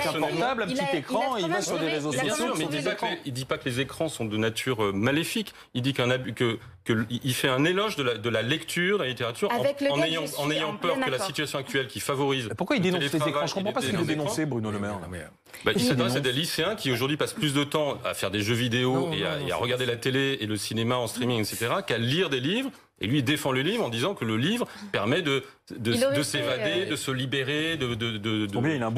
un portable, un petit écran, et il va sur des réseaux sociaux.
Bien sûr, mais il ne dit pas que les écrans sont de nature maléfique. Il dit qu'il fait un éloge de la lecture, de la littérature, en ayant peur que la situation actuelle qui favorise...
Pourquoi il dénonce les écrans? Je ne comprends pas ce qu'il veut dénoncer, Bruno Le Maire.
Il s'adresse à des lycéens qui aujourd'hui passent plus de temps à faire des jeux vidéo et à regarder la télé et le cinéma en streaming, etc., qu'à lire des livres. Et lui, il défend le livre en disant que le livre permet de s'évader, de se libérer, de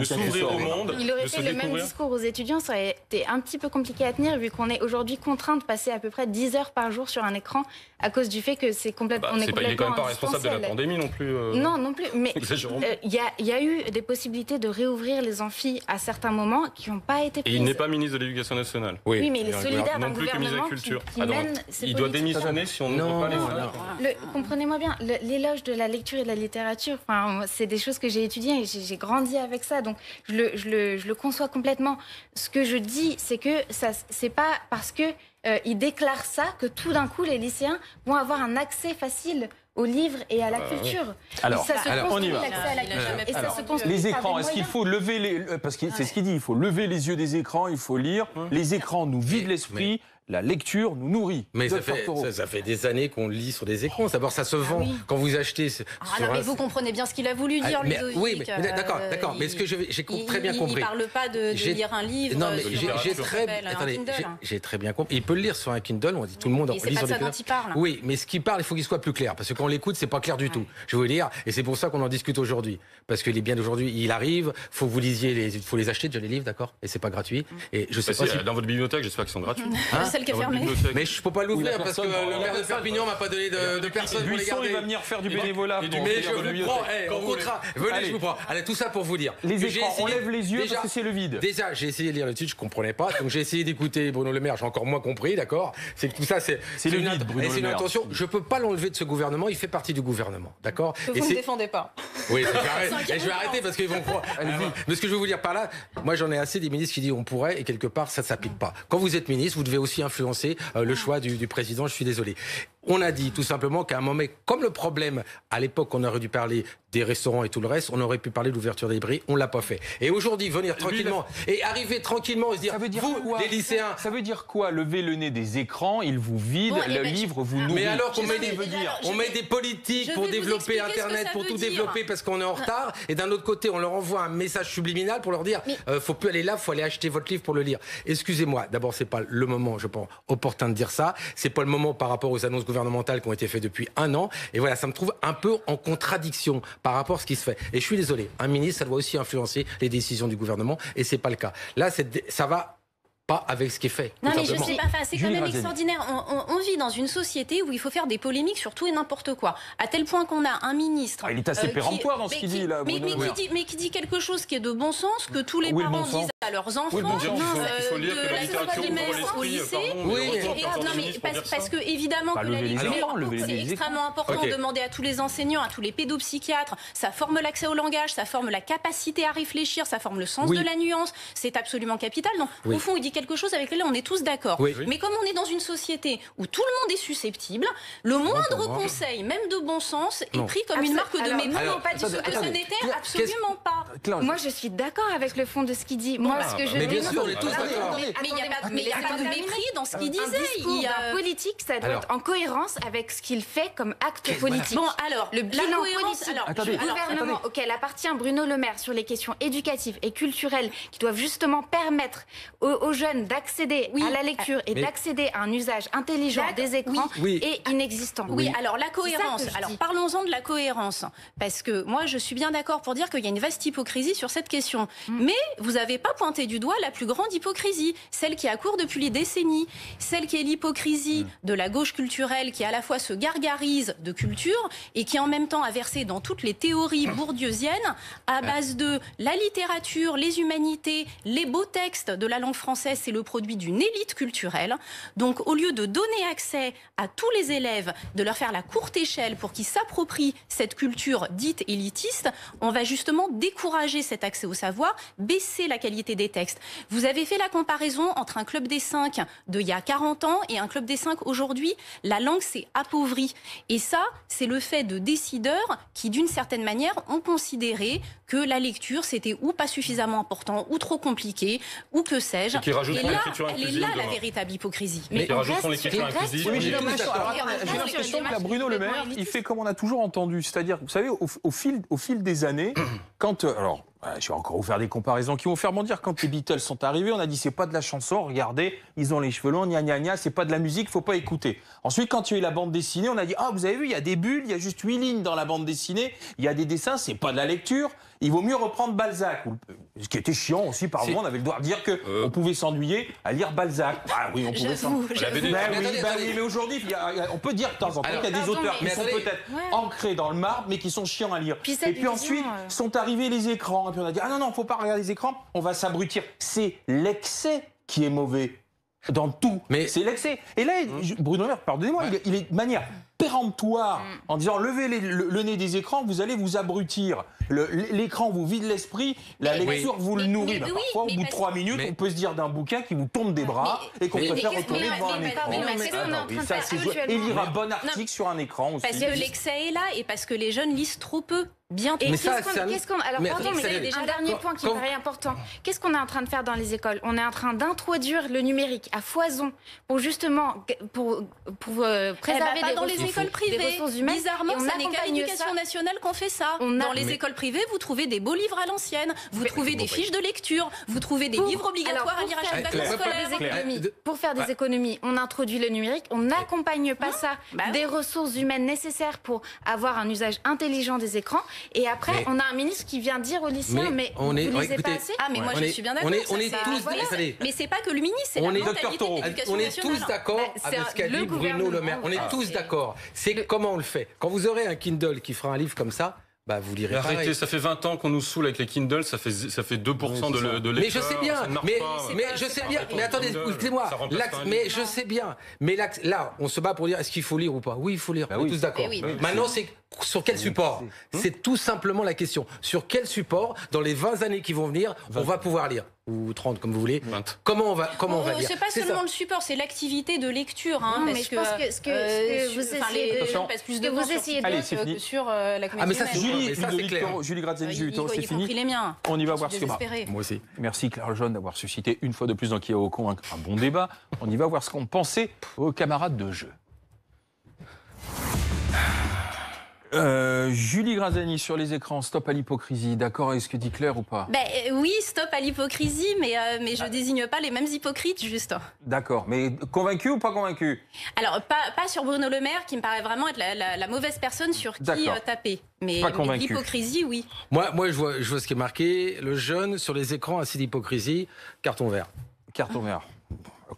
s'ouvrir au monde.
Il aurait fait le même discours aux étudiants, ça aurait été un petit peu compliqué à tenir, vu qu'on est aujourd'hui contraint de passer à peu près 10 heures par jour sur un écran à cause du fait que c'est complètement...
il n'est quand même pas responsable de la pandémie non plus.
Non plus, mais il y a eu des possibilités de réouvrir les amphis à certains moments qui n'ont pas été prises.
Et il n'est pas ministre de l'Éducation nationale.
Oui, mais il est solidaire d'un
non plus que ministre de la
Culture.
Il doit démissionner si on ne veut pas les faire.
Comprenez-moi bien, l'éloge de la lecture et de la littérature, c'est des choses que j'ai étudiées et j'ai grandi avec ça, donc je le conçois complètement. Ce que je dis, c'est que c'est pas parce que il déclare ça que tout d'un coup les lycéens vont avoir un accès facile aux livres et à la culture.
Alors, on y va. Les écrans, est-ce qu'il faut lever les... Parce que c'est ce qu'il dit, il faut lever les yeux des écrans, il faut lire. Les écrans nous vident l'esprit. La lecture nous nourrit.
Mais ça fait des années qu'on lit sur des écrans. D'abord, ça se vend quand vous achetez.
Mais vous comprenez bien ce qu'il a voulu dire, Ludovic.
Oui, mais d'accord. Mais ce que j'ai très bien compris.
Il ne parle pas de lire un livre.
Non, mais j'ai très bien compris. Il peut le lire sur un Kindle. On dit tout le monde en lit sur des Kindle.
C'est pas ça dont il parle.
Oui, mais ce qu'il parle, il faut qu'il soit plus clair, parce que quand on l'écoute, c'est pas clair du tout. Je vais vous dire, et c'est pour ça qu'on en discute aujourd'hui, parce que les biens d'aujourd'hui, il arrive. Faut que vous lisiez faut les acheter déjà les livres, d'accord. Et c'est pas gratuit. Et je sais pas si
dans votre bibliothèque, j'espère qu'ils sont gratuits.
Celle qui est fermée.
Mais je peux pas l'ouvrir parce que le maire de Perpignan m'a pas donné de personne pour les garder.
Il va venir faire du bénévolat.
Mais je vous prends, en contrat. Venez, je vous prends. Allez, tout ça pour vous dire.
Les écrans, on lève les yeux parce que c'est le vide.
Déjà, j'ai essayé de lire le titre, je comprenais pas. Donc j'ai essayé d'écouter Bruno Le Maire, j'ai encore moins compris, d'accord. C'est que tout ça, c'est
le vide, Bruno Le Maire.
C'est une intention. Je peux pas l'enlever de ce gouvernement. Il fait partie du gouvernement, d'accord.
Que vous ne défendez pas.
Oui, je vais arrêter parce qu'ils vont croire. Mais ce que je veux vous dire par là, moi j'en ai assez des ministres qui disent on pourrait et quelque part ça s'applique pas. Quand vous êtes ministre, vous devez aussi influencer le choix du président, je suis désolé. On a dit tout simplement qu'à un moment, comme le problème, à l'époque, on aurait dû parler des restaurants et tout le reste, on aurait pu parler de l'ouverture des librairies, on l'a pas fait. Et aujourd'hui, venir tranquillement et arriver tranquillement et se dire, vous, les lycéens...
Ça veut dire quoi? Lever le nez des écrans, ils vous vident, le livre vous nourrit.
Mais alors qu'on met des politiques pour développer Internet, pour tout développer parce qu'on est en retard, et d'un autre côté, on leur envoie un message subliminal pour leur dire, faut plus aller là, faut aller acheter votre livre pour le lire. Excusez-moi, d'abord, c'est pas le moment, je pense, opportun de dire ça. C'est pas le moment par rapport aux annonces gouvernementales qui ont été faites depuis 1 an. Et voilà, ça me trouve un peu en contradiction par rapport à ce qui se fait. Et je suis désolé, un ministre, ça doit aussi influencer les décisions du gouvernement, et c'est pas le cas. Là, ça va pas avec ce qui est fait.
Non, mais je sais pas, c'est quand même extraordinaire. On vit dans une société où il faut faire des polémiques sur tout et n'importe quoi. À tel point qu'on a un ministre...
il est assez péremptoire dans ce qu'il dit, là.
Mais qui dit quelque chose qui est de bon sens, que tous les parents disent... à leurs enfants,
il faut lire que la littérature ouvre
au
l'esprit,
lycée.
pardon,
Parce que évidemment que la lecture, c'est extrêmement important de demander à tous les enseignants, à tous les pédopsychiatres. Ça forme l'accès au langage, ça forme la capacité à réfléchir, ça forme le sens de la nuance. C'est absolument capital. Donc, au fond, il dit quelque chose avec lequel on est tous d'accord. Mais comme on est dans une société où tout le monde est susceptible, le moindre conseil, même de bon sens, est pris comme une marque de mépris. Ce que ce n'était absolument pas.
Moi, je suis d'accord avec le fond de ce qu'il dit. Moi, ce que je
mais bien sûr, on est tous d'accord.
Mais il n'y a pas de mépris dans ce qu'il disait.
Il y a politique, ça doit être en cohérence avec ce qu'il fait comme acte politique.
Bon, alors,
le bilan politique du gouvernement auquel appartient Bruno Le Maire sur les questions éducatives et culturelles qui doivent justement permettre aux jeunes d'accéder à la lecture et d'accéder à un usage intelligent des écrans est inexistant.
Oui, alors la cohérence. Alors parlons-en de la cohérence. Parce que moi, je suis bien d'accord pour dire qu'il y a une vaste hypocrisie sur cette question. Mais vous n'avez pas pointé du doigt la plus grande hypocrisie, celle qui a cours depuis les décennies, celle qui est l'hypocrisie de la gauche culturelle qui à la fois se gargarise de culture et qui en même temps a versé dans toutes les théories bourdieusiennes à base de la littérature, les humanités, les beaux textes de la langue française, c'est le produit d'une élite culturelle. Donc au lieu de donner accès à tous les élèves, de leur faire la courte échelle pour qu'ils s'approprient cette culture dite élitiste, on va justement décourager cet accès au savoir, baisser la qualité des textes. Vous avez fait la comparaison entre un club des 5 d'il y a 40 ans et un club des 5 aujourd'hui. La langue s'est appauvrie. Et ça, c'est le fait de décideurs qui, d'une certaine manière, ont considéré que la lecture, c'était ou pas suffisamment important, ou trop compliqué, ou que sais-je.
Et là,
elle est là la véritable hypocrisie.
Mais qui rajouteront l'écriture inclusive.
J'ai l'impression que Bruno Le Maire, il fait comme on a toujours entendu. C'est-à-dire, vous savez, au fil des années, quand... alors, je vais encore vous faire des comparaisons qui vont faire mentir. Quand les Beatles sont arrivés, on a dit c'est pas de la chanson, regardez, ils ont les cheveux longs, gna gna gna, c'est pas de la musique, faut pas écouter. Ensuite, quand il y a eu la bande dessinée, on a dit ah, vous avez vu, il y a des bulles, il y a juste 8 lignes dans la bande dessinée, il y a des dessins, c'est pas de la lecture. Il vaut mieux reprendre Balzac. Ce qui était chiant aussi, par moment, on avait le droit de dire qu'on pouvait s'ennuyer à lire Balzac. Ah oui, on pouvait s'ennuyer. Mais aujourd'hui, on peut dire de temps en temps qu'il y a des auteurs qui sont peut-être ancrés dans le marbre, mais qui sont chiants à lire. Et puis ensuite, sont arrivés les écrans. Et puis on a dit, ah non, faut pas regarder les écrans, on va s'abrutir. C'est l'excès qui est mauvais. Dans tout. Mais c'est l'excès. Et là, Bruno Le Maire, pardonnez-moi, il est de manière péremptoire en disant levez le nez des écrans, vous allez vous abrutir. L'écran vous vide l'esprit, la lecture vous le nourrit. Parfois, au bout de 3 minutes, on peut se dire d'un bouquin qui vous tombe des bras et qu'on préfère retourner devant un écran. Et lire un bon article sur un écran aussi.
Parce que l'excès est là et parce que les jeunes lisent trop peu. Bien.
Et alors, pardon, mais déjà un dernier point qui me paraît important. Qu'est-ce qu'on est en train de faire dans les écoles? On est en train d'introduire le numérique à foison pour justement préserver des
écoles privées.
Des ressources humaines.
Bizarrement, ça n'est qu'à l'Éducation nationale qu'on fait ça. Dans les écoles privées, vous trouvez des beaux livres à l'ancienne, vous trouvez des fiches de lecture, vous trouvez des livres obligatoires à lire à chaque vacances scolaires.
Pour faire des économies, on introduit le numérique, on n'accompagne pas ça des ressources humaines nécessaires pour avoir un usage intelligent des écrans. Et après, on a un ministre qui vient dire aux lycéens, mais vous ne lisez pas assez.
Ah, mais moi, je suis bien d'accord.
On est tous...
Mais c'est pas que le ministre, c'est la mentalité de l'éducation nationale.
On est tous d'accord avec ce qu'a dit Bruno Le Maire. On est tous d'accord. C'est comment on le fait. Quand vous aurez un Kindle qui fera un livre comme ça, bah vous lirez pareil.
Arrêtez, ça fait 20 ans qu'on nous saoule avec les Kindle, ça fait 2% de lecteurs.
Mais je sais bien, je sais bien, mais attendez, écoutez-moi, mais je sais bien, mais là, on se bat pour dire est-ce qu'il faut lire ou pas? Oui, il faut lire, on est tous d'accord. Maintenant, c'est sur quel support? C'est tout simplement la question. Sur quel support, dans les 20 années qui vont venir, on va pouvoir lire? Ou 30 comme vous voulez. 20. Comment on va lire?
C'est pas seulement le support, c'est l'activité de lecture.
Mais je pense que ce que vous essayez de
passe plus de temps que sur la comédie.
Ah mais ça c'est
Julie Graziani, c'est fini.
Les miens.
On y va voir ce que...
Moi aussi.
Merci Claire Lejeune d'avoir suscité une fois de plus dans Qui est au con un bon débat. On y va voir ce qu'on pensait aux camarades de jeu. Julie Graziani sur les écrans, stop à l'hypocrisie. D'accord avec ce que dit Claire ou pas?
Oui, stop à l'hypocrisie, mais je désigne pas les mêmes hypocrites, juste.
D'accord, mais convaincu ou pas convaincu?
Alors, pas sur Bruno Le Maire, qui me paraît vraiment être la mauvaise personne sur qui taper. Mais l'hypocrisie, oui.
Moi je vois ce qui est marqué. Le jeune sur les écrans, assez d'hypocrisie, carton vert.
Carton vert.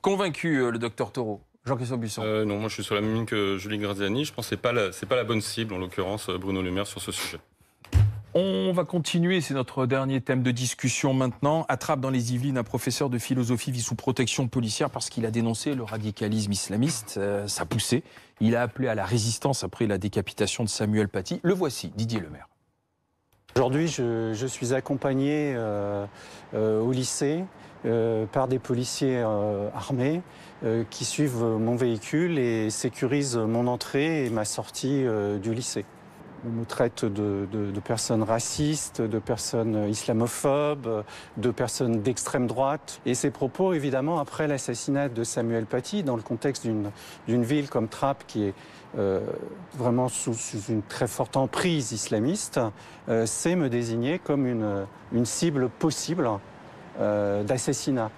Convaincu, le docteur Taureau? Jean-Christophe Buisson.
Non, moi je suis sur la même ligne que Julie Graziani. Je pense que c'est pas la bonne cible, en l'occurrence, Bruno Le Maire sur ce sujet.
On va continuer, c'est notre dernier thème de discussion maintenant. Attrape dans les Yvelines un professeur de philosophie vit sous protection policière parce qu'il a dénoncé le radicalisme islamiste. Ça poussait. Il a appelé à la résistance après la décapitation de Samuel Paty. Le voici, Didier Lemaire.
Aujourd'hui, je suis accompagné au lycée par des policiers armés qui suivent mon véhicule et sécurisent mon entrée et ma sortie du lycée. On me traite de personnes racistes, de personnes islamophobes, de personnes d'extrême droite. Et ces propos, évidemment, après l'assassinat de Samuel Paty, dans le contexte d'une ville comme Trappes qui est vraiment sous une très forte emprise islamiste, c'est me désigner comme une cible possible d'assassinat.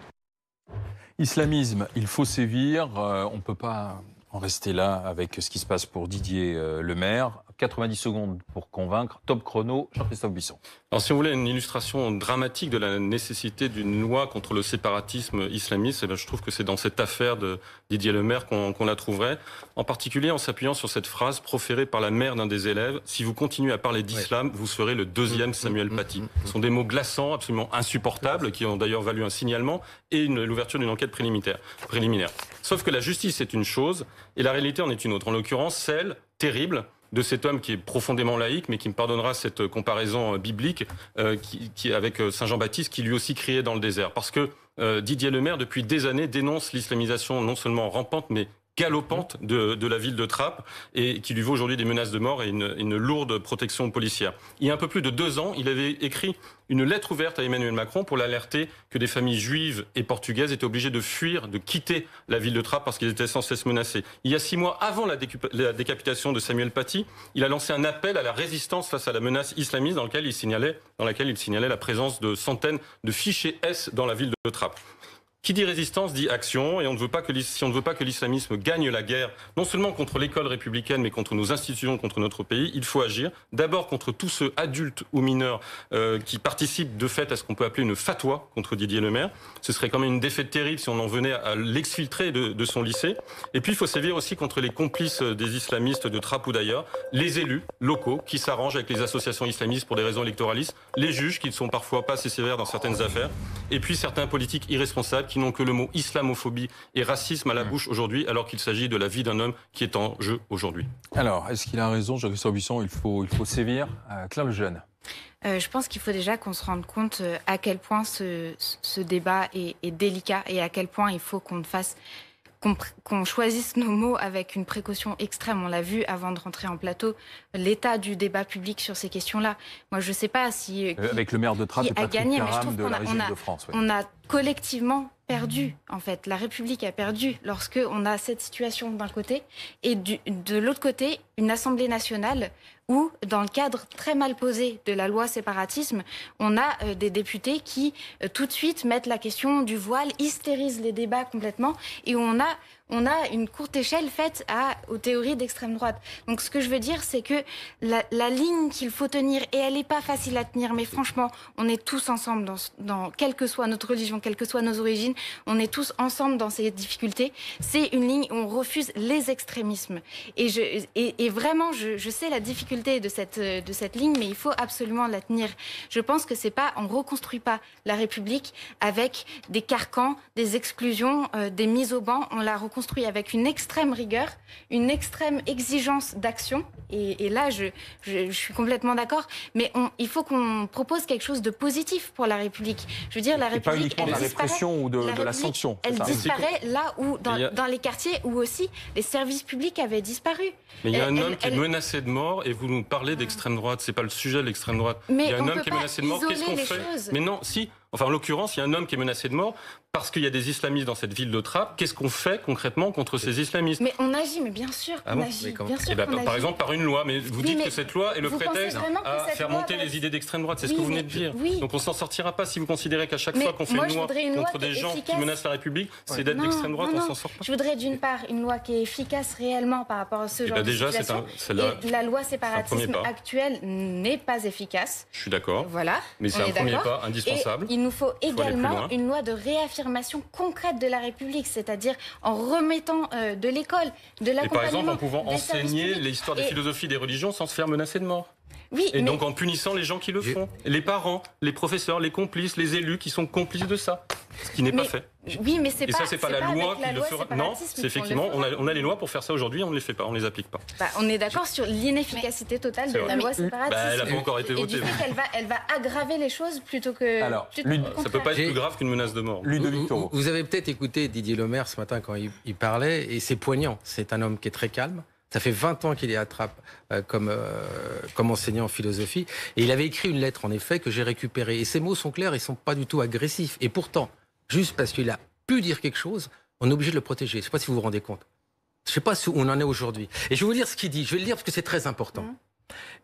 Islamisme, il faut sévir. On ne peut pas en rester là avec ce qui se passe pour Didier Lemaire. 90 secondes pour convaincre. Top chrono, Jean-Christophe Bisson.
Alors si on voulait une illustration dramatique de la nécessité d'une loi contre le séparatisme islamiste, je trouve que c'est dans cette affaire de Didier Lemaire qu'on la trouverait. En particulier en s'appuyant sur cette phrase proférée par la mère d'un des élèves. Si vous continuez à parler d'islam, vous serez le deuxième Samuel Paty. Ce sont des mots glaçants, absolument insupportables, qui ont d'ailleurs valu un signalement et l'ouverture d'une enquête préliminaire. Sauf que la justice est une chose et la réalité en est une autre. En l'occurrence, celle terrible de cet homme qui est profondément laïque, mais qui me pardonnera cette comparaison biblique qui avec Saint Jean-Baptiste, qui lui aussi criait dans le désert. Parce que Didier Lemaire, depuis des années, dénonce l'islamisation non seulement rampante, mais galopante de la ville de Trappes et qui lui vaut aujourd'hui des menaces de mort et une lourde protection policière. Il y a un peu plus de 2 ans, il avait écrit une lettre ouverte à Emmanuel Macron pour l'alerter que des familles juives et portugaises étaient obligées de fuir, de quitter la ville de Trappes parce qu'ils étaient sans cesse menacés. Il y a 6 mois avant la décapitation de Samuel Paty, il a lancé un appel à la résistance face à la menace islamiste dans laquelle il signalait la présence de centaines de fichiers S dans la ville de Trappes. Qui dit résistance dit action, et si on ne veut pas que l'islamisme gagne la guerre, non seulement contre l'école républicaine, mais contre nos institutions, contre notre pays, il faut agir. D'abord contre tous ceux, adultes ou mineurs, qui participent de fait à ce qu'on peut appeler une fatwa contre Didier Lemaire. Ce serait quand même une défaite terrible si on en venait à l'exfiltrer de son lycée. Et puis il faut sévir aussi contre les complices des islamistes de Trappes ou d'ailleurs, les élus locaux qui s'arrangent avec les associations islamistes pour des raisons électoralistes, les juges qui ne sont parfois pas assez sévères dans certaines affaires, et puis certains politiques irresponsables qui n'ont que le mot islamophobie et racisme à la bouche aujourd'hui, alors qu'il s'agit de la vie d'un homme qui est en jeu aujourd'hui.
Alors, est-ce qu'il a raison, Jean-Christophe Bisson, il faut sévir. Claire Lejeune.
Je pense qu'il faut déjà qu'on se rende compte à quel point ce débat est délicat et à quel point il faut qu'on choisisse nos mots avec une précaution extrême. On l'a vu avant de rentrer en plateau, l'état du débat public sur ces questions-là. Moi, je ne sais pas si...
avec le maire de Trappes et Patrick Caram de la région de France. Oui.
On a collectivement perdu, en fait. La République a perdu lorsqu'on a cette situation d'un côté et de l'autre côté, une Assemblée nationale où, dans le cadre très mal posé de la loi séparatisme, on a des députés qui, tout de suite, mettent la question du voile, hystérisent les débats complètement et on a une courte échelle faite aux théories d'extrême droite. Donc ce que je veux dire, c'est que la ligne qu'il faut tenir, et elle n'est pas facile à tenir, mais franchement, on est tous ensemble, quelle que soit notre religion, quelles que soient nos origines, on est tous ensemble dans ces difficultés. C'est une ligne où on refuse les extrémismes. Et vraiment, je sais la difficulté de cette ligne, mais il faut absolument la tenir. Je pense que on ne reconstruit pas la République avec des carcans, des exclusions, des mises au banc. On la reconstruit avec une extrême rigueur, une extrême exigence d'action. Et là, je suis complètement d'accord. Mais il faut qu'on propose quelque chose de positif pour la République. Je veux dire, la République,
pas uniquement de la répression ou de la sanction.
Elle disparaît là où, dans les quartiers où aussi les services publics avaient disparu.
Mais il y a un homme qui est menacé de mort et vous nous parlez d'extrême droite. C'est pas le sujet de l'extrême droite.
Mais
il y a un homme qui est menacé de mort. Qu'est-ce qu'on fait ? Mais non, si. Enfin, en l'occurrence, il y a un homme qui est menacé de mort parce qu'il y a des islamistes dans cette ville de Trappes. Qu'est-ce qu'on fait concrètement contre ces islamistes ?
Mais on agit, mais bien sûr qu'on agit. Bien sûr qu'on agit.
Par exemple, par une loi. Mais vous dites que cette loi est le prétexte à faire monter les idées d'extrême droite. C'est ce que vous venez de dire.
Oui.
Donc on s'en sortira pas si vous considérez qu'à chaque fois qu'on fait une loi contre des gens qui menacent la République, c'est d'être d'extrême droite, on s'en sort pas.
Je voudrais d'une part une loi qui est efficace réellement par rapport à ce genre de situation. Et la loi séparatisme actuelle n'est pas efficace.
Je suis d'accord.
Voilà.
Mais c'est un premier pas indispensable.
Et il nous faut également une loi de réaffirmation concrète de la République, c'est-à-dire en remettant de l'école, de l'accompagnement.
Et par exemple en pouvant enseigner l'histoire des philosophies des religions sans se faire menacer de mort.
Oui,
et donc en punissant les gens qui le font. Les parents, les professeurs, les complices, les élus qui sont complices de ça. Ce qui n'est pas fait.
Oui, mais c'est
et
pas.
ça, c'est pas la loi qui le fera. Non, c'est effectivement, on a les lois pour faire ça aujourd'hui, on ne les fait pas, on ne les applique pas.
On est d'accord sur l'inefficacité totale de la loi séparatisme.
Elle n'a pas encore été votée.
Et du coup, elle va aggraver les choses plutôt que.
Alors,
ça ne
peut pas être plus grave qu'une menace de mort.
Vous avez peut-être écouté Didier Lemaire ce matin quand il parlait, et c'est poignant. C'est un homme qui est très calme. Ça fait 20 ans qu'il est à Trappes comme enseignant en philosophie. Et il avait écrit une lettre, en effet, que j'ai récupérée. Et ces mots sont clairs, ils ne sont pas du tout agressifs. Et pourtant, juste parce qu'il a pu dire quelque chose, on est obligé de le protéger. Je ne sais pas si vous vous rendez compte. Je ne sais pas où on en est aujourd'hui. Et je vais vous lire ce qu'il dit. Je vais le lire parce que c'est très important.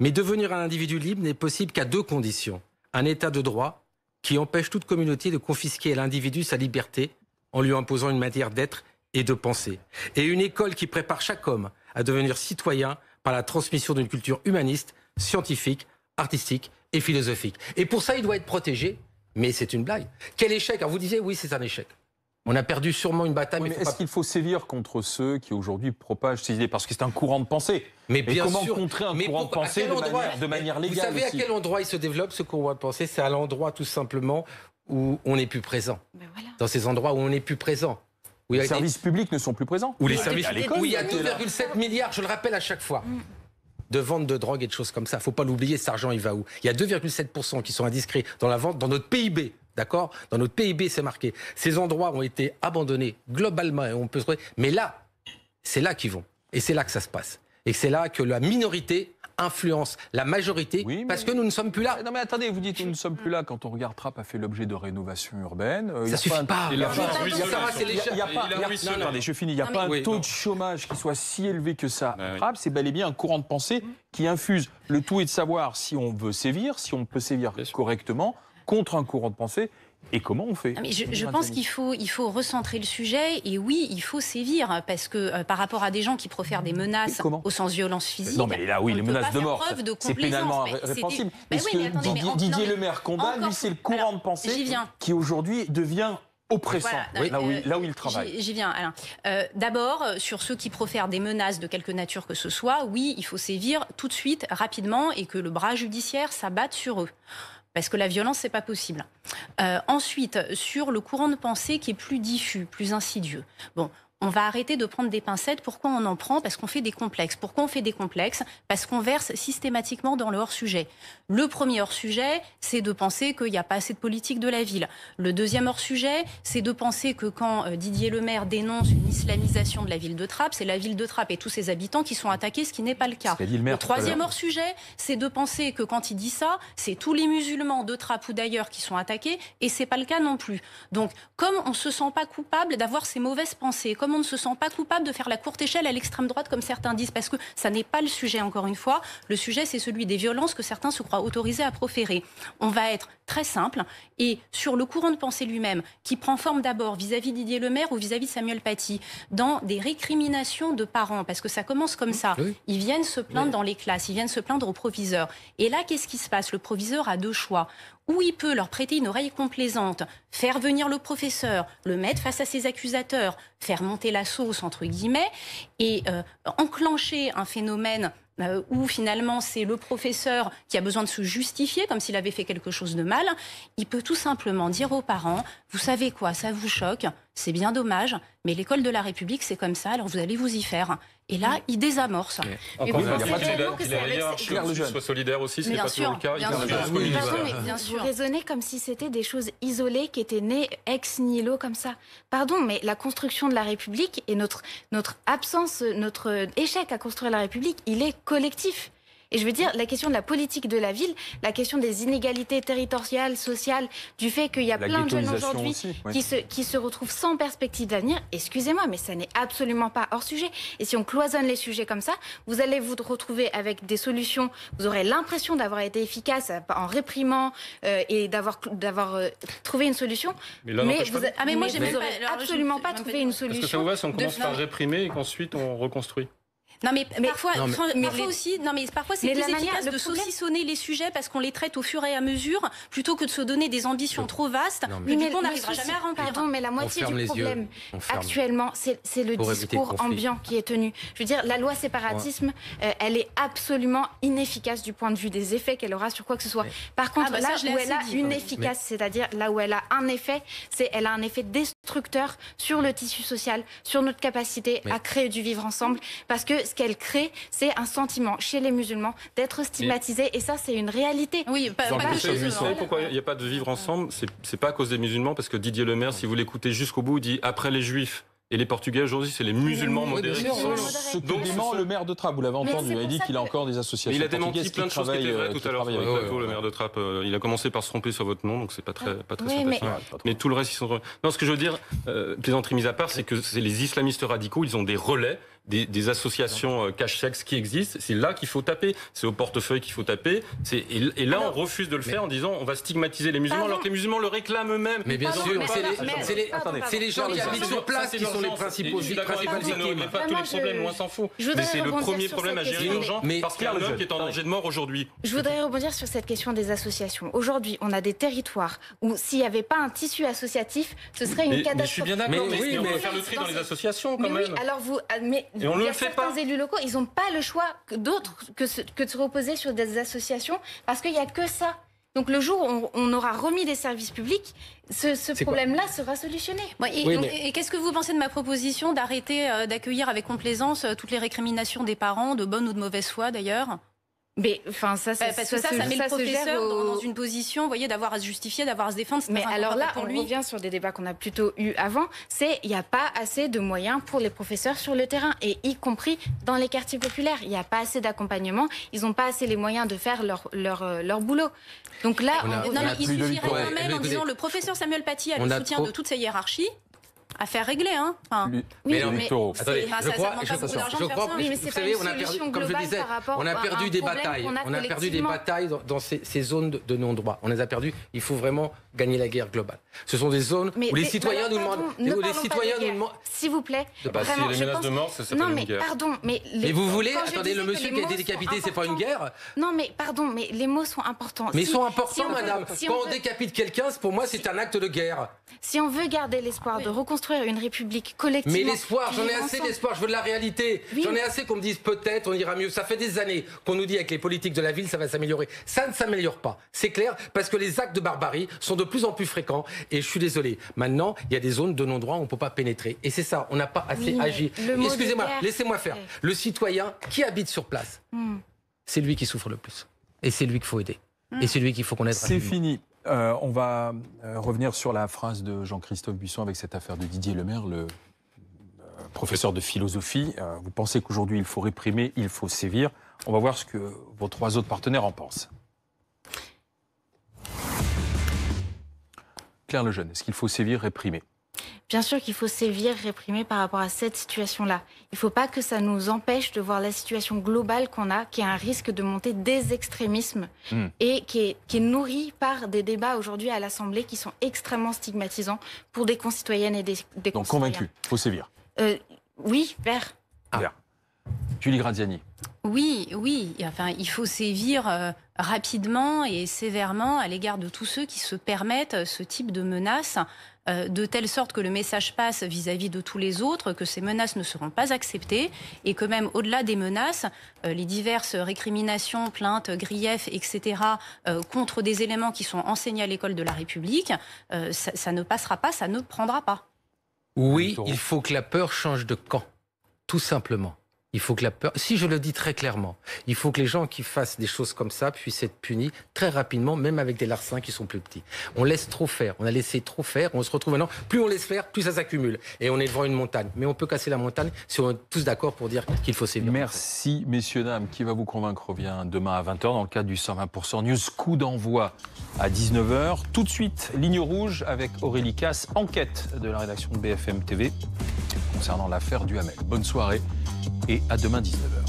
Mais devenir un individu libre n'est possible qu'à 2 conditions. Un état de droit qui empêche toute communauté de confisquer à l'individu sa liberté en lui imposant une manière d'être et de penser. Et une école qui prépare chaque homme à devenir citoyen par la transmission d'une culture humaniste, scientifique, artistique et philosophique. Et pour ça, il doit être protégé, mais c'est une blague. Quel échec? Alors vous disiez, oui, c'est un échec. On a perdu sûrement une bataille.
Oui, mais est-ce qu'il faut sévir contre ceux qui aujourd'hui propagent ces idées? Parce que c'est un courant de pensée.
Mais bien
comment
sûr.
contrer un courant de pensée de manière légale?
Vous savez
aussi
à quel endroit il se développe, ce courant de pensée? C'est à l'endroit tout simplement où on n'est plus présent.
Voilà.
Dans ces endroits où on n'est plus présent.
Les services publics ne sont plus présents.
Où les services
à l'école,
où il y a 2,7 milliards, je le rappelle à chaque fois, de vente de drogue et de choses comme ça. Il ne faut pas l'oublier, cet argent, il va où? Il y a 2,7% qui sont indiscrits dans la vente, dans notre PIB. D'accord? Dans notre PIB, c'est marqué. Ces endroits ont été abandonnés globalement et on peut se trouver. Mais là, c'est là qu'ils vont. Et c'est là que ça se passe. Et c'est là que la minorité influence la majorité, parce que nous ne sommes plus là.
Non mais attendez, vous dites nous ne sommes plus là quand on regarde Trappes a fait l'objet de rénovation urbaine.
Ça suffit pas.
Il n'y a pas un taux de chômage qui soit si élevé que ça. Trappes, c'est bel et bien un courant de pensée qui infuse. Le tout est de savoir si on veut sévir, si on peut sévir correctement contre un courant de pensée. Et comment on fait?
Je pense qu'il faut recentrer le sujet. Et oui, il faut sévir. Parce que par rapport à des gens qui profèrent des menaces au sens violence physique...
Non, mais là, oui, les menaces de mort, c'est pénalement répréhensible. Mais ce que Didier Lemaire combat, lui, c'est le courant de pensée qui aujourd'hui devient oppressant, là où il travaille.
J'y viens, Alain. D'abord, sur ceux qui profèrent des menaces de quelque nature que ce soit, oui, il faut sévir tout de suite, rapidement, et que le bras judiciaire s'abatte sur eux. Parce que la violence, c'est pas possible. Ensuite, sur le courant de pensée qui est plus diffus, plus insidieux. Bon, on va arrêter de prendre des pincettes. Pourquoi on en prend? Parce qu'on fait des complexes. Pourquoi on fait des complexes? Parce qu'on verse systématiquement dans le hors-sujet. Le premier hors-sujet, c'est de penser qu'il n'y a pas assez de politique de la ville. Le deuxième hors-sujet, c'est de penser que quand Didier Lemaire dénonce une islamisation de la ville de Trappes, c'est la ville de Trappes et tous ses habitants qui sont attaqués, ce qui n'est pas le cas. Le troisième hors-sujet, c'est de penser que quand il dit ça, c'est tous les musulmans de Trappes ou d'ailleurs qui sont attaqués, et c'est pas le cas non plus. Donc, comme on ne se sent pas coupable d'avoir ces mauvaises pensées, comme on ne se sent pas coupable de faire la courte échelle à l'extrême droite, comme certains disent, parce que ça n'est pas le sujet, encore une fois. Le sujet, c'est celui des violences que certains se croient autorisés à proférer. On va être très simple, et sur le courant de pensée lui-même, qui prend forme d'abord vis-à-vis Didier Lemaire ou vis-à-vis de Samuel Paty, dans des récriminations de parents, parce que ça commence comme ça. Ils viennent se plaindre dans les classes, ils viennent se plaindre au proviseur. Et là, qu'est-ce qui se passe? Le proviseur a 2 choix. Ou il peut leur prêter une oreille complaisante, faire venir le professeur, le mettre face à ses accusateurs, faire monter la sauce, entre guillemets, et enclencher un phénomène où finalement c'est le professeur qui a besoin de se justifier comme s'il avait fait quelque chose de mal. Il peut tout simplement dire aux parents, vous savez quoi, ça vous choque, c'est bien dommage, mais l'école de la République c'est comme ça, alors vous allez vous y faire. Et là, il désamorce.
Il n'y a pas de hiérarchie, soit solidaire aussi, ce n'est pas toujours le cas.
Vous raisonnez comme si c'était des choses isolées qui étaient nées ex nihilo comme ça. Pardon, mais la construction de la République et notre absence, notre échec à construire la République, il est collectif. Et je veux dire, la question de la politique de la ville, la question des inégalités territoriales, sociales, du fait qu'il y a plein de jeunes aujourd'hui qui se retrouvent sans perspective d'avenir, excusez-moi, mais ça n'est absolument pas hors sujet. Et si on cloisonne les sujets comme ça, vous allez vous retrouver avec des solutions, vous aurez l'impression d'avoir été efficace en réprimant et d'avoir trouvé une solution.
Mais là,
vous n'aurez absolument pas trouvé une solution.
Est-ce que ça vous va si on commence par réprimer et qu'ensuite on reconstruit?
Non mais parfois aussi, non mais parfois c'est plus efficace de saucissonner les sujets parce qu'on les traite au fur et à mesure plutôt que de se donner des ambitions trop vastes.
Mais
du coup on n'arrivera jamais à remplir.
Pardon, mais la moitié du problème actuellement, c'est le discours ambiant qui est tenu. Je veux dire, la loi séparatisme, elle est absolument inefficace du point de vue des effets qu'elle aura sur quoi que ce soit. Par contre, là où elle a une efficace, c'est-à-dire là où elle a un effet, c'est elle a un effet destructeur sur le tissu social, sur notre capacité à créer du vivre ensemble, parce que ce qu'elle crée, c'est un sentiment chez les musulmans d'être stigmatisés, et ça, c'est une réalité.
Oui,
vous savez pourquoi il n'y a pas de vivre ensemble? C'est pas à cause des musulmans, parce que Didier Lemaire, si vous l'écoutez jusqu'au bout, dit après les juifs. Et les Portugais, aujourd'hui, c'est les musulmans modérés qui sont...
Ce que dément le maire de Trappes, vous l'avez entendu, il a dit qu'il a encore des associations.
Mais il a démenti plein de choses qui étaient vraies tout à l'heure sur le plateau, le maire de Trappes. Il a commencé par se tromper sur votre nom, donc c'est pas très sympathique. Mais tout le reste, ils sont... Non, ce que je veux dire, plaisanterie mise à part, c'est que c'est les islamistes radicaux, ils ont des relais, des associations cache-sexe qui existent. C'est là qu'il faut taper. C'est au portefeuille qu'il faut taper. Et là, on refuse de le faire en disant on va stigmatiser les musulmans, alors que les musulmans le réclament eux-mêmes.
Mais bien sûr, c'est les gens qui habitent sur place qui sont les principaux victimes.
Ça ne règle pas tous les problèmes, loin s'en faut. Mais c'est le premier problème à gérer urgent, parce qu'il y a un homme qui est en danger de mort aujourd'hui.
Je voudrais rebondir sur cette question des associations. Aujourd'hui, on a des territoires où s'il n'y avait pas un tissu associatif, ce serait une catastrophe.
Mais je suis bien d'accord, mais on va faire le tri dans les associations quand même.
Oui, alors
et on ne le fait pas.
Certains élus locaux, ils n'ont pas le choix d'autre que de se reposer sur des associations, parce qu'il n'y a que ça. Donc le jour où on aura remis des services publics, ce problème-là sera solutionné.
Et qu'est-ce que vous pensez de ma proposition d'arrêter d'accueillir avec complaisance toutes les récriminations des parents, de bonne ou de mauvaise foi d'ailleurs?
Mais enfin, ça met le professeur dans une position, vous voyez, d'avoir à se justifier, d'avoir à se défendre. Mais alors là, on revient sur des débats qu'on a plutôt eu avant. Il n'y a pas assez de moyens pour les professeurs sur le terrain, et y compris dans les quartiers populaires. Il n'y a pas assez d'accompagnement. Ils n'ont pas assez les moyens de faire leur boulot. Donc là,
il suffirait quand même en disant le professeur Samuel Paty a le soutien de toute sa hiérarchie. À faire régler, hein.
Attendez, je crois, oui, mais vous savez, on a perdu, comme je disais, on a perdu des batailles. On a perdu des batailles dans ces zones de non-droit. On les a perdues. Il faut vraiment gagner la guerre globale. Ce sont des zones où les citoyens nous demandent.
S'il vous plaît.
Si les menaces de mort, ça s'appelle une guerre.
Pardon, mais
vous voulez, attendez, le monsieur qui a été décapité, c'est pas une guerre?
Non, mais pardon, mais les mots sont importants.
Mais ils sont importants, madame. Quand on décapite quelqu'un, pour moi, c'est un acte de guerre.
Si on veut garder l'espoir de reconstruire une république collective.
Mais l'espoir, j'en ai assez d'espoir, je veux de la réalité. J'en ai assez qu'on me dise peut-être on ira mieux. Ça fait des années qu'on nous dit avec les politiques de la ville ça va s'améliorer. Ça ne s'améliore pas, c'est clair, parce que les actes de barbarie sont de plus en plus fréquents, et je suis désolé. Maintenant, il y a des zones de non-droit où on ne peut pas pénétrer. Et c'est ça, on n'a pas assez agi. Excusez-moi, laissez-moi faire. Le citoyen qui habite sur place, c'est lui qui souffre le plus. Et c'est lui qu'il faut aider. Et c'est lui qu'il faut qu'on aide.
C'est fini. On va revenir sur la phrase de Jean-Christophe Buisson avec cette affaire de Didier Lemaire, le professeur de philosophie. Vous pensez qu'aujourd'hui il faut réprimer, il faut sévir. On va voir ce que vos trois autres partenaires en pensent. Claire Lejeune, est-ce qu'il faut sévir, réprimer?
Bien sûr qu'il faut sévir, réprimer par rapport à cette situation-là. Il ne faut pas que ça nous empêche de voir la situation globale qu'on a, qui a un risque de monter des extrémismes et qui est nourrie par des débats aujourd'hui à l'Assemblée qui sont extrêmement stigmatisants pour des concitoyennes et des concitoyens.
Donc convaincu, il faut sévir.
Oui, vert.
Julie Graziani.
Oui, enfin, il faut sévir rapidement et sévèrement à l'égard de tous ceux qui se permettent ce type de menaces, de telle sorte que le message passe vis-à-vis de tous les autres, que ces menaces ne seront pas acceptées, et que même au-delà des menaces, les diverses récriminations, plaintes, griefs, etc., contre des éléments qui sont enseignés à l'école de la République, ça ne passera pas, ça ne prendra pas.
Oui, il faut que la peur change de camp, tout simplement. Il faut que la peur, si je le dis très clairement, il faut que les gens qui fassent des choses comme ça puissent être punis très rapidement, même avec des larcins qui sont plus petits. On laisse trop faire, on a laissé trop faire, on se retrouve maintenant, plus on laisse faire, plus ça s'accumule. Et on est devant une montagne. Mais on peut casser la montagne si on est tous d'accord pour dire qu'il faut sévir.
Merci, messieurs, dames. Qui va vous convaincre revient demain à 20h dans le cadre du 120% News. Coup d'envoi à 19h. Tout de suite, Ligne rouge avec Aurélie Casse, enquête de la rédaction de BFM TV concernant l'affaire Duhamel. Bonne soirée et à demain 19h.